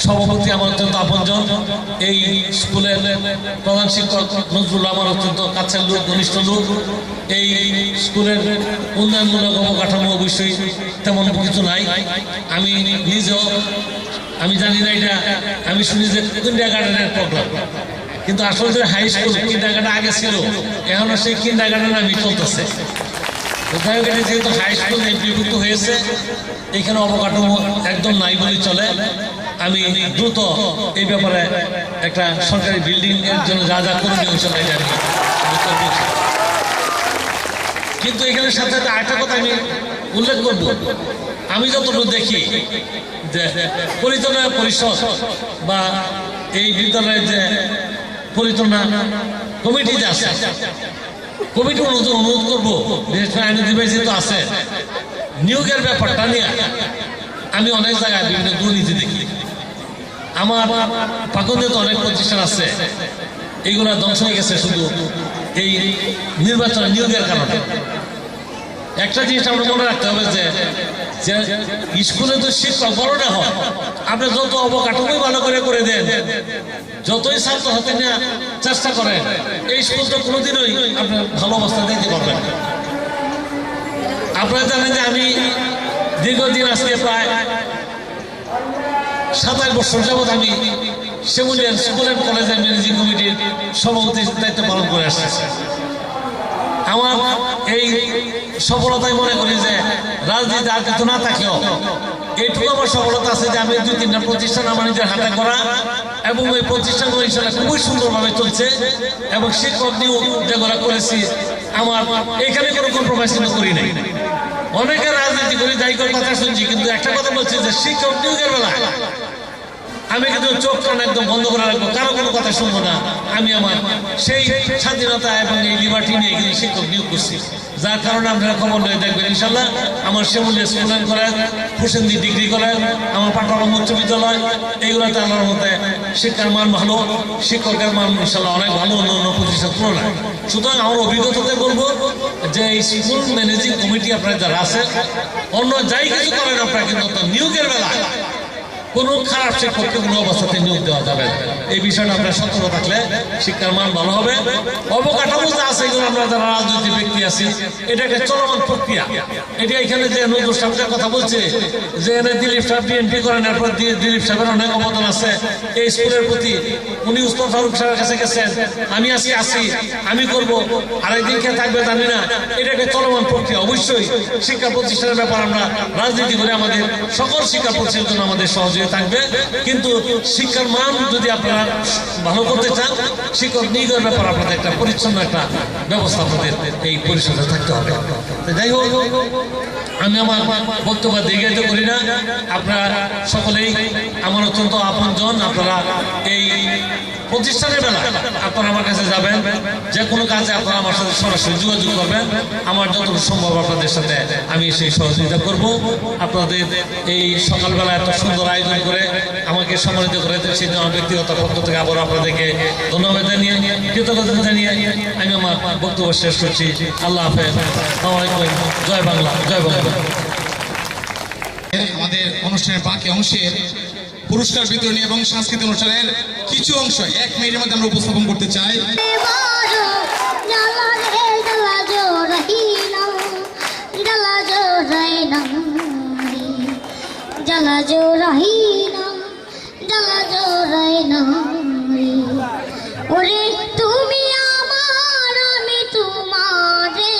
সভাপতি আমার অত্যন্ত আপনজন, এই স্কুলের প্রধান শিক্ষক নজরুল আমার অত্যন্ত কাছের লোক, ঘনিষ্ঠ লোক। এই স্কুলের উন্নয়নমূলক অবকাঠামো অবশ্যই তেমন কিছু নাই। আমি নিজেও আমি জানি না, এটা আমি শুনি যে কিন্ডারগার্টেনের প্রোগ্রাম, কিন্তু আসলে যে হাই স্কুল কিন্ডারগার্টেন আগে ছিল, এখনো সেই কিন্ডারগার্টেন আমি চলতেছে। যেহেতু হাই স্কুল বিভক্ত হয়েছে, এখানে অবকাঠামো একদম নাই বলে চলে। আমি দ্রুত এই ব্যাপারে একটা সরকারি বিল্ডিং এর জন্য যা যা করণীয় হয়েছিল এটা আমি করব। কিন্তু এখানে সাথে সাথে আরেকটা কথা আমি উল্লেখ করব। আমি যতটুকু দেখি যে পরিচালনা পরিষদ বা এই বিদ্যালয়ের যে পরিচালনা কমিটি যে আছে, কমিটি অনুরোধ করবো, বিশেষ করে আইনজীবী যেহেতু আছে, নিয়োগের ব্যাপারটা নিয়ে আমি অনেক জায়গায় বিভিন্ন দুর্নীতি দেখি। আমার পাকুন্দিয়াতে অনেক প্রতিষ্ঠান আছে, এইগুলা ধ্বংস হয়ে গেছে শুধু এই নির্বাচন নিয়োগের কারণে। একটা জিনিস আমরা মনে রাখতে হবে যে স্কুলে তো শিক্ষক বড় না হয়, আপনি যত অবকাঠামোই ভালো করে দেন, যতই ছাত্র হাতে নেওয়া চেষ্টা করেন, এই স্কুল তো কোনোদিনই আপনার ভালো অবস্থা দেখতে পারবেন। আপনারা জানেন যে আমি দীর্ঘদিন আজকে প্রায় 27 বছর যাবৎ আমি সেমুলিয়ান স্কুল অ্যান্ড কলেজের ম্যানেজিং কমিটির সভাপতির দায়িত্ব পালন করে আসতেছি। আমার এই সফলতাই মনে করি যে রাজনীতি আর কিছু না থাকলেও এইটুকু আমার সফলতা আছে যে আমি 2-3টা প্রতিষ্ঠান আমার নিজের হাতে করা, এবং ওই প্রতিষ্ঠানগুলো ইনশাআল্লাহ খুবই সুন্দরভাবে চলছে। এবং শিক্ষক নিয়োগ যেগুলো করেছি, আমার এখানে কোনো কম্প্রোমাইজ কিন্তু করি নাই। অনেকে রাজনীতি করি, যাই করে কথা শুনছি, কিন্তু একটা কথা বলছি যে শিক্ষক নিয়োগের বেলা আমি কিন্তু চোখ কান একদম বন্ধ করে রাখবো, কারো কোনো কথা শুনবো না। আমি আমার সেই স্বাধীনতা এবং এই লিবার্টি নিয়ে কিন্তু শিক্ষক নিয়োগ করছি, যার কারণে আপনারা খবর নিয়ে দেখবেন ইনশাল্লাহ আমার Semulia school and college, Hosendi degree college, আমার পাটগ্রাম উচ্চ বিদ্যালয়, এইগুলোতে আল্লাহর মধ্যে শিক্ষার মান ভালো, শিক্ষকের মান ইনশাল্লাহ অনেক ভালো অন্য প্রতিষ্ঠান তুলনায়। সুতরাং আমার অভিজ্ঞতাতে বলবো যে এই স্কুল ম্যানেজিং কমিটি আপনারা যারা আছে, অন্য যাই কিছু করেন আপনারা, কিন্তু নিয়োগের বেলা কোনো খারাপ শিক্ষককে কোনো অবস্থাতে নিয়োগ দেওয়া যাবে না। এই বিষয়টা আমরা সতর্ক থাকলে শিক্ষার মান ভালো হবে। অবকাঠামো যা আছে এগুলো আমরা যারা রাজনৈতিক ব্যক্তি আছি, এটা একটা চলমান প্রক্রিয়া। এটা এখানে যে নজরুল সাহেবের কথা বলছে যে এনে দিলীপ সাহেব বিএনপি করেন, এরপর দিলীপ সাহেবের অনেক অবদান আছে এই স্কুলের প্রতি। উনি উস্তফা ফারুক সাহেবের কাছে গেছেন, আমি আসি আমি করবো, আরেকদিন কে থাকবে জানি না। এটা একটা চলমান প্রক্রিয়া। অবশ্যই শিক্ষা প্রতিষ্ঠানের ব্যাপার আমরা রাজনীতি করে আমাদের সকল শিক্ষা প্রতিষ্ঠানের জন্য আমাদের সহযোগিতা সহযোগিতা থাকবে। কিন্তু শিক্ষার মান যদি আপনারা ভালো করতে চান, শিক্ষক নিয়োগের ব্যাপার আপনাদের একটা পরিচ্ছন্ন একটা ব্যবস্থা আপনাদের এই পরিষদে থাকতে হবে। যাই হোক, আমি আমার বক্তব্য দীর্ঘায়িত করি না। আপনারা সকলেই আমার অত্যন্ত আপনজন। আপনারা এই প্রতিষ্ঠানের বেলা আপনারা আমার কাছে যাবেন, যে কোনো কাজে আপনারা আমার সাথে সরাসরি যোগাযোগ করবেন। আমার যতটুকু সম্ভব আপনাদের সাথে আমি সেই সহযোগিতা করব। আপনাদের এই সকালবেলা এত সুন্দর আয়োজন করে আমাকে সম্মানিত করে সেই জন্য আমার ব্যক্তিগত পক্ষ থেকে আবার আপনাদেরকে ধন্যবাদ জানিয়ে, কৃতজ্ঞতা জানিয়ে আমি আমার বক্তব্য শেষ করছি। আল্লাহ হাফেজ, আসসালামু আলাইকুম, জয় বাংলা, জয় বাংলা। আমাদের অনুষ্ঠানের বাকি অংশের পুরস্কার বিতরণী এবং সাংস্কৃতিক অনুষ্ঠানের কিছু অংশ 1 মিনিটের মধ্যে আমরা উপস্থাপন করতে চাই। ওরে তুমি আমার, আমি তোমারে,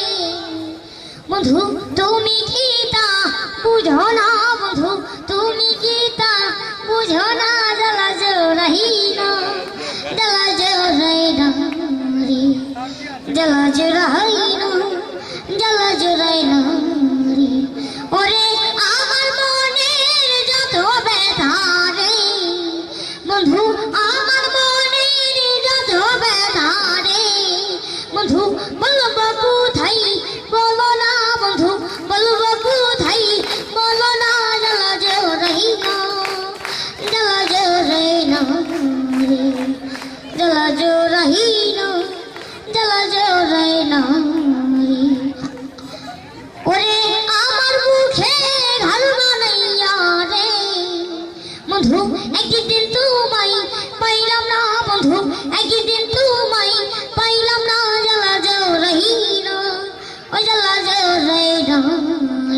বন্ধু তুমি কি তা বুঝো না, বন্ধু তুমি কি তা বুঝো না, জ্বালা জোরাইনা, জ্বালা জোরাইনা রে, জ্বালা জোরাইনা, জ্বালা জোরাইনা রে। ওরে আমার মনের যত ব্যথা রে, বন্ধু আমার মনের যত ব্যথা রে, বন্ধু বলবো কোথায়, বলো না বন্ধু, বলবো কোথায়, বলো না, জ্বালা জোরাইনা, জ্বালা জোরাইনা রে, জ্বালা জোরাইনা, জ্বালা জোরাইনা রে। ওরে আমার মুখে ঘাল বানাইয়া রে, বন্ধু একদিন তোমায় পাইলাম না, বন্ধু একদিন তোমায় পাইলাম না, জ্বালা জোরাইনা, ও জ্বালা জোরাইনা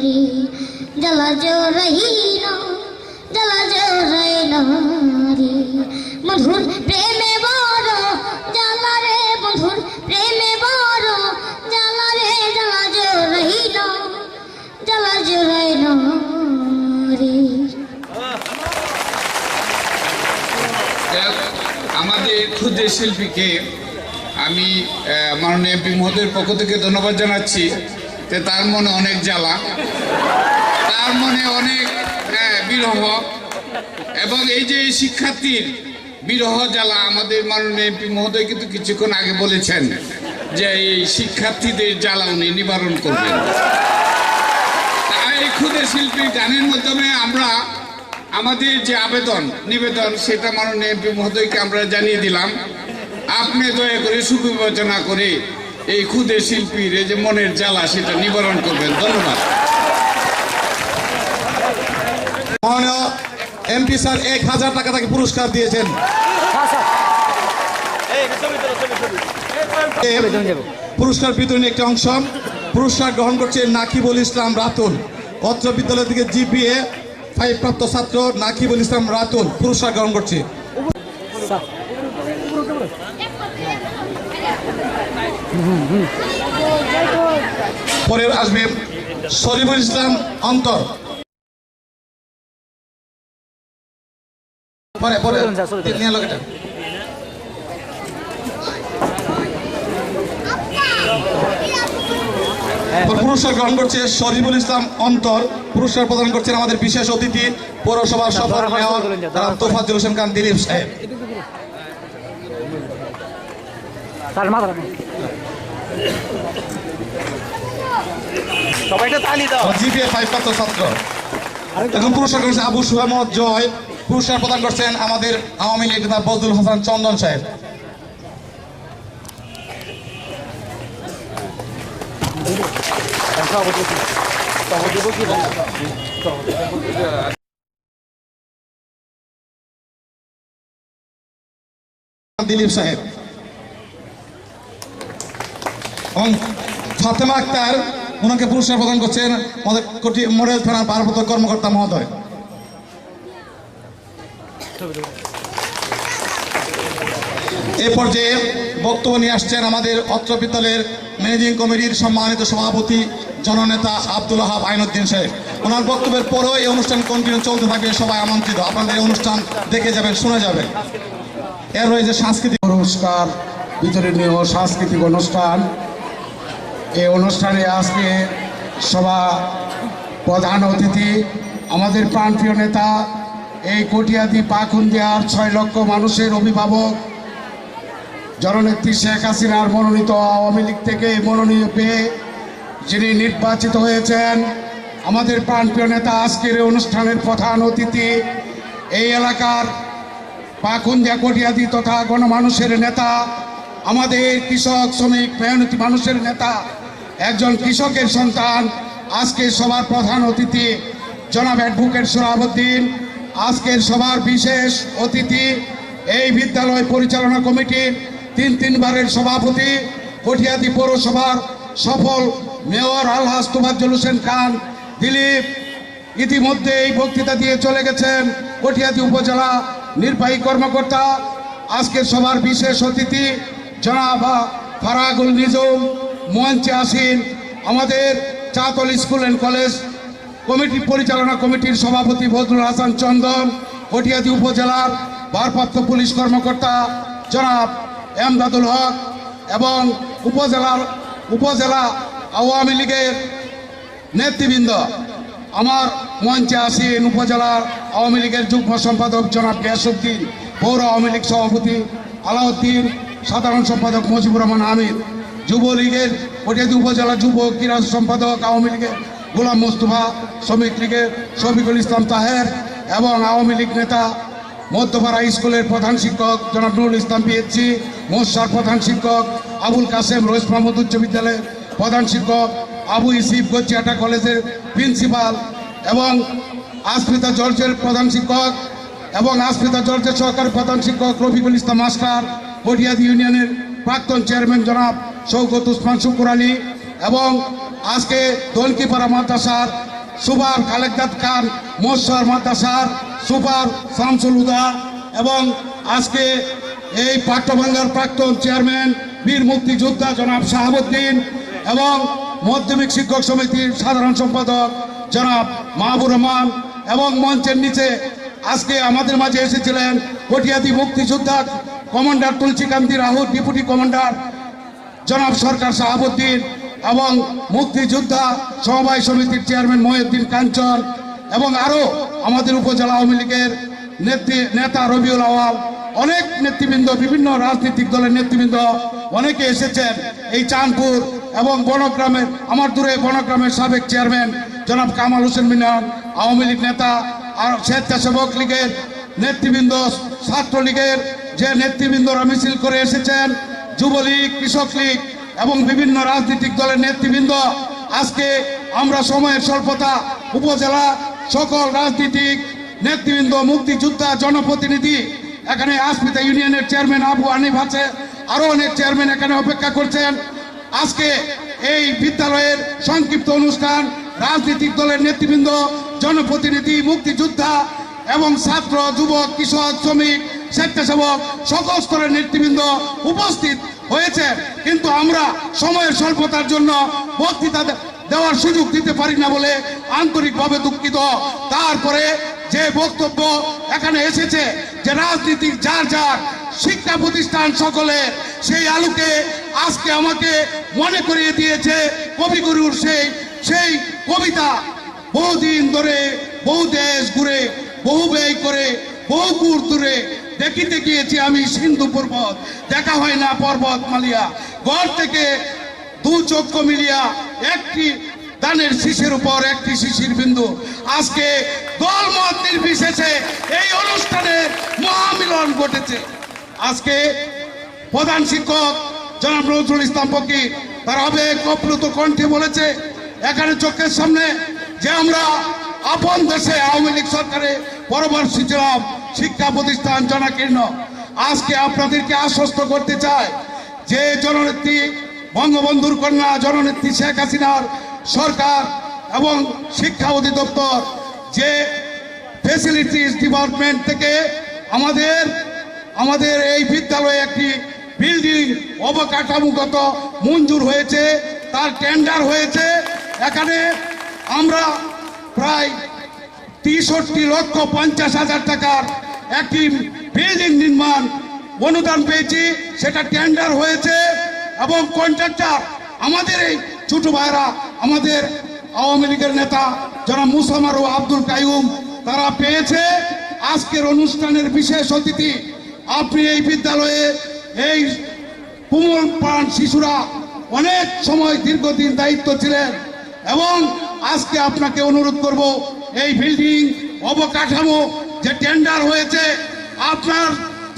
রে, জ্বালা জোরাইনা, জ্বালা জোরাইনা রে। বন্ধুর প্রেমে বড় জ্বালা রে, বন্ধুর প্রেমে বড় জ্বালা রে, জ্বালা জোরাইনা, জ্বালা জোরাইনা রে। আমাদের ক্ষুদ্র শিল্পীকে আমি মাননীয় এমপি মহোদয়ের পক্ষ থেকে ধন্যবাদ জানাচ্ছি। যে তার মনে অনেক জ্বালা, তার মনে অনেক বিরহ, এবং এই যে শিক্ষার্থীর বিরহ জ্বালা আমাদের মাননীয় এমপি মহোদয় কিন্তু কিছুক্ষণ আগে বলেছেন যে এই শিক্ষার্থীদের জ্বালা উনি নিবারণ করবেন। তাই ক্ষুদ্র শিল্পীর গানের মাধ্যমে আমরা আমাদের যে নিবেদন সেটা মাননীয় এমপি মহোদয়কে আমরা জানিয়ে দিলাম। আপনি দয়া করে সুবিবেচনা করে এই ক্ষুদ্র শিল্পীর এই যে মনের জ্বালা সেটা নিবারণ করবেন। ধন্যবাদ। মাননীয় এমপি স্যার 1000 টাকা তাকে পুরস্কার দিয়েছেন। পুরস্কার বিতরণী একটি অংশ। পুরস্কার গ্রহণ করছে নাকিবুল ইসলাম রাতুল, অত্র বিদ্যালয় থেকে GPA 5 প্রাপ্ত ছাত্র নাকিবুল ইসলাম রাতুল পুরস্কার গ্রহণ করছে। পরে আসবে শরীফুল ইসলাম অন্তর। পরে নিয়ে লোকটা পুরস্কার গ্রহণ করছে শরীফুল ইসলাম অন্তর। পুরস্কার প্রদান করছেন আমাদের বিশেষ অতিথি পৌরসভার সফর মেয়র তোফাজ্জল হোসেন খান দিলীপ সাহেব। GPA 5 প্রাপ্ত ছাত্র। এখন পুরস্কার করছে আবু সুহামদ জয়। পুরস্কার প্রদান করছেন আমাদের আওয়ামী লীগ নেতা বজলুল হাসান চন্দন সাহেব। দিলীপ সাহেব এবং ফাতেমা আক্তার, ওনাকে পুরস্কার প্রদান করছেন আমাদের মডেল থানার ভারপ্রাপ্ত কর্মকর্তা মহোদয়। এ পর্যায়ে বক্তব্য নিয়ে আসছেন আমাদের অত্র বিদ্যালয়ের ম্যানেজিং কমিটির সম্মানিত সভাপতি জননেতা আব্দুল ওয়াহাব আইনউদ্দিন সাহেব। ওনার বক্তব্যের পরেও এই অনুষ্ঠান কন্টিনিউ চলতে থাকবে। সবাই আমন্ত্রিত, আপনাদের এই অনুষ্ঠান দেখে যাবেন, শোনা যাবে। এর রয়েছে সাংস্কৃতিক পুরস্কার বিতরণী ও সাংস্কৃতিক অনুষ্ঠান। এই অনুষ্ঠানে আজকে সভা প্রধান অতিথি আমাদের প্রাণপ্রিয় নেতা, এই কটিয়াদি পাকুন্দিয়ার 6 লক্ষ মানুষের অভিভাবক জননেত্রী শেখ হাসিনার মনোনীত আওয়ামী লীগ থেকে মনোনীত পেয়ে যিনি নির্বাচিত হয়েছেন, আমাদের প্রাণপ্রিয় নেতা আজকের এই অনুষ্ঠানের প্রধান অতিথি, এই এলাকার পাকুন্দিয়া কটিয়াদি তথা গণমানুষের নেতা, আমাদের কৃষক শ্রমিক মেহনতি মানুষের নেতা, একজন কৃষকের সন্তান, আজকের সবার প্রধান অতিথি জনাব অ্যাডভোকেট সোহরাবউদ্দিন। আজকের সবার বিশেষ অতিথি এই বিদ্যালয় পরিচালনা কমিটির 3 বারের সভাপতি, কটিয়াদি পৌরসভার সফল মেয়র আলহাজ তোফাজ্জল হোসেন খান দিলীপ। ইতিমধ্যে এই বক্তৃতা দিয়ে চলে গেছেন কটিয়াদি উপজেলা নির্বাহী কর্মকর্তা। আজকের সবার বিশেষ অতিথি জনাব ফারাগুল নিজম। মঞ্চে আসীন আমাদের চাতল স্কুল অ্যান্ড কলেজ কমিটি পরিচালনা কমিটির সভাপতি বদরুল হাসান চন্দন, কটিয়াদি উপজেলার ভারপ্রাপ্ত পুলিশ কর্মকর্তা জনাব এমদাদুল হক এবং উপজেলা আওয়ামী লীগের নেতৃবৃন্দ। আমার মঞ্চে আসীন উপজেলার আওয়ামী লীগের যুগ্ম সম্পাদক জনাব গিয়াসউদ্দিন, পৌর আওয়ামী লীগ সভাপতি আলাউদ্দিন, সাধারণ সম্পাদক মুজিবুর রহমান আমির, যুবলীগের কটিয়াদি উপজেলা যুব ক্রীড়া সম্পাদক আওয়ামী লীগের গোলাম মোস্তফা, শ্রমিক লীগের শফিকুল ইসলাম তাহের এবং আওয়ামী লীগ নেতা মধ্যপাড়া স্কুলের প্রধান শিক্ষক জনাব নুরুল ইসলাম পিএইচসি, মোসার প্রধান শিক্ষক আবুল কাসেম রইস মাহমুদ উচ্চ বিদ্যালয়ের প্রধান শিক্ষক আবু ইসিফ গচ্চিয়াটা কলেজের প্রিন্সিপাল এবং আসফিতা জর্জের প্রধান শিক্ষক এবং আসফিতা জর্জের সহকারী প্রধান শিক্ষক রফিকুল ইসলাম মাস্টার, কটিয়াদি ইউনিয়নের প্রাক্তন চেয়ারম্যান জনাব শওকত উসমান শুকুর আলী এবং আজকে দলকিপাড়া মাদ্রাসার সুপার খালেকদাদ খান, মোসার মাদ্রাসার সুপার শামসুল হুদা এবং আজকে এই পাট্টভাঙ্গার প্রাক্তন চেয়ারম্যান বীর মুক্তিযোদ্ধা জনাব শাহাবুদ্দিন এবং মাধ্যমিক শিক্ষক সমিতির সাধারণ সম্পাদক জনাব মাহবুর রহমান এবং মঞ্চের নিচে আজকে আমাদের মাঝে এসেছিলেন কটিয়াদি মুক্তিযোদ্ধা কমান্ডার তুলসীকান্তি রাহুল, ডেপুটি কমান্ডার জনাব সরকার শাহাবুদ্দিন এবং মুক্তিযোদ্ধা সমবায় সমিতির চেয়ারম্যান মহিউদ্দিন কাঞ্চন এবং আরও আমাদের উপজেলা আওয়ামী লীগের নেতা রবিউল আওয়াল, অনেক নেতৃবৃন্দ, বিভিন্ন রাজনৈতিক দলের নেতৃবৃন্দ অনেকে এসেছেন। এই চাঁদপুর এবং বনগ্রামের আমার দূরে বনগ্রামের সাবেক চেয়ারম্যান জনাব কামাল হোসেন মিনান, আওয়ামী লীগ নেতা আর স্বেচ্ছাসেবক লীগের নেতৃবৃন্দ, ছাত্রলীগের যে নেতৃবৃন্দরা মিছিল করে এসেছেন, যুবলীগ, কৃষক লীগ এবং বিভিন্ন রাজনৈতিক দলের নেতৃবৃন্দ। আজকে আমরা সময়ের স্বল্পতা উপজেলা সকল রাজনৈতিক নেতৃবৃন্দ, মুক্তিযোদ্ধা, জনপ্রতিনিধি, এখানে আসফিতা ইউনিয়নের চেয়ারম্যান আবু হানিফ আছে, আরও অনেক চেয়ারম্যান এখানে অপেক্ষা করছেন। আজকে এই বিদ্যালয়ের সংক্ষিপ্ত অনুষ্ঠান রাজনৈতিক দলের নেতৃবৃন্দ, জনপ্রতিনিধি, মুক্তিযোদ্ধা এবং ছাত্র, যুবক, কৃষক, শ্রমিক, স্বেচ্ছাসেবক সকল স্তরের নেতৃবৃন্দ উপস্থিত হয়েছে, কিন্তু আমরা সময়ের স্বল্পতার জন্য বক্তৃতা দেওয়ার সুযোগ দিতে পারি না বলে আন্তরিকভাবে দুঃখিত। তারপরে যে বক্তব্য এখানে এসেছে যে রাজনীতির যার যার শিক্ষা প্রতিষ্ঠান সকলে, সেই আলোকে আজকে আমাকে মনে করিয়ে দিয়েছে কবিগুরুর সেই কবিতা, বহুদিন ধরে বহু দেশ ঘুরে বহু ব্যয় করে বহু দূর দূরে দেখিতে গিয়েছি আমি সিন্ধু পর্বত, দেখা হয় না পর্বত মালিয়া, ঘর থেকে দু চক্ষু মিলিয়া একটি দানের শীষের উপর একটি শিশির বিন্দু। আজকে দলমত নির্বিশেষে এই অনুষ্ঠানের মহামিলন ঘটেছে। আজকে প্রধান শিক্ষক জনাব নজরুল ইসলাম ফকির তার আবেগ আপ্লুত কণ্ঠে বলেছে এখানে চোখের সামনে যে আমরা আপন দেশে আওয়ামী লীগ সরকারে পরবর্তী ছিলাম, শিক্ষা প্রতিষ্ঠান জনাকীর্ণ। আজকে আপনাদেরকে আশ্বস্ত করতে চাই যে জননেত্রী বঙ্গবন্ধুর কন্যা জননেত্রী শেখ হাসিনার সরকার এবং শিক্ষা অধিদপ্তর যে ফ্যাসিলিটিস ডিপার্টমেন্ট থেকে আমাদের এই বিদ্যালয়ে একটি বিল্ডিং অবকাঠামোগত মঞ্জুর হয়েছে, তার টেন্ডার হয়েছে। এখানে আমরা প্রায় 63,50,000 টাকার একটি বিল্ডিং নির্মাণ অনুদান পেয়েছি, সেটা টেন্ডার হয়েছে এবং কন্ট্রাক্টর আমাদের এই ছোট ভাইরা, আমাদের আওয়ামী লীগের নেতা যারা মুসামার ও আব্দুল কাইয়ুম, তারা পেয়েছে। আজকের অনুষ্ঠানের বিশেষ অতিথি আপনি এই বিদ্যালয়ে এই কোমল প্রাণ শিশুরা অনেক সময় দীর্ঘদিন দায়িত্ব ছিলেন এবং আজকে আপনাকে অনুরোধ করব এই বিল্ডিং অবকাঠামো যে টেন্ডার হয়েছে আপনার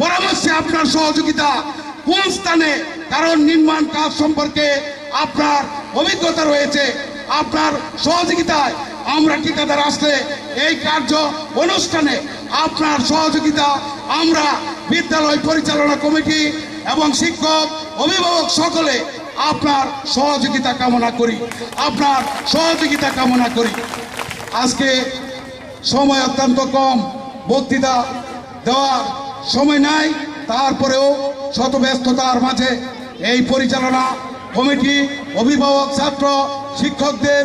পরামর্শে, আপনার সহযোগিতা কোন স্থানে, কারণ নির্মাণ কাজ সম্পর্কে আপনার অভিজ্ঞতা রয়েছে, আপনার সহযোগিতায় আমরা ঠিকাদার আসলে এই কার্য অনুষ্ঠানে আপনার সহযোগিতা আমরা বিদ্যালয় পরিচালনা কমিটি এবং শিক্ষক অভিভাবক সকলে আপনার সহযোগিতা কামনা করি, আপনার সহযোগিতা কামনা করি। আজকে সময় অত্যন্ত কম, বক্তৃতা দেওয়ার সময় নাই, তারপরেও শত ব্যস্ততার মাঝে এই পরিচালনা কমিটি, অভিভাবক, ছাত্র, শিক্ষকদের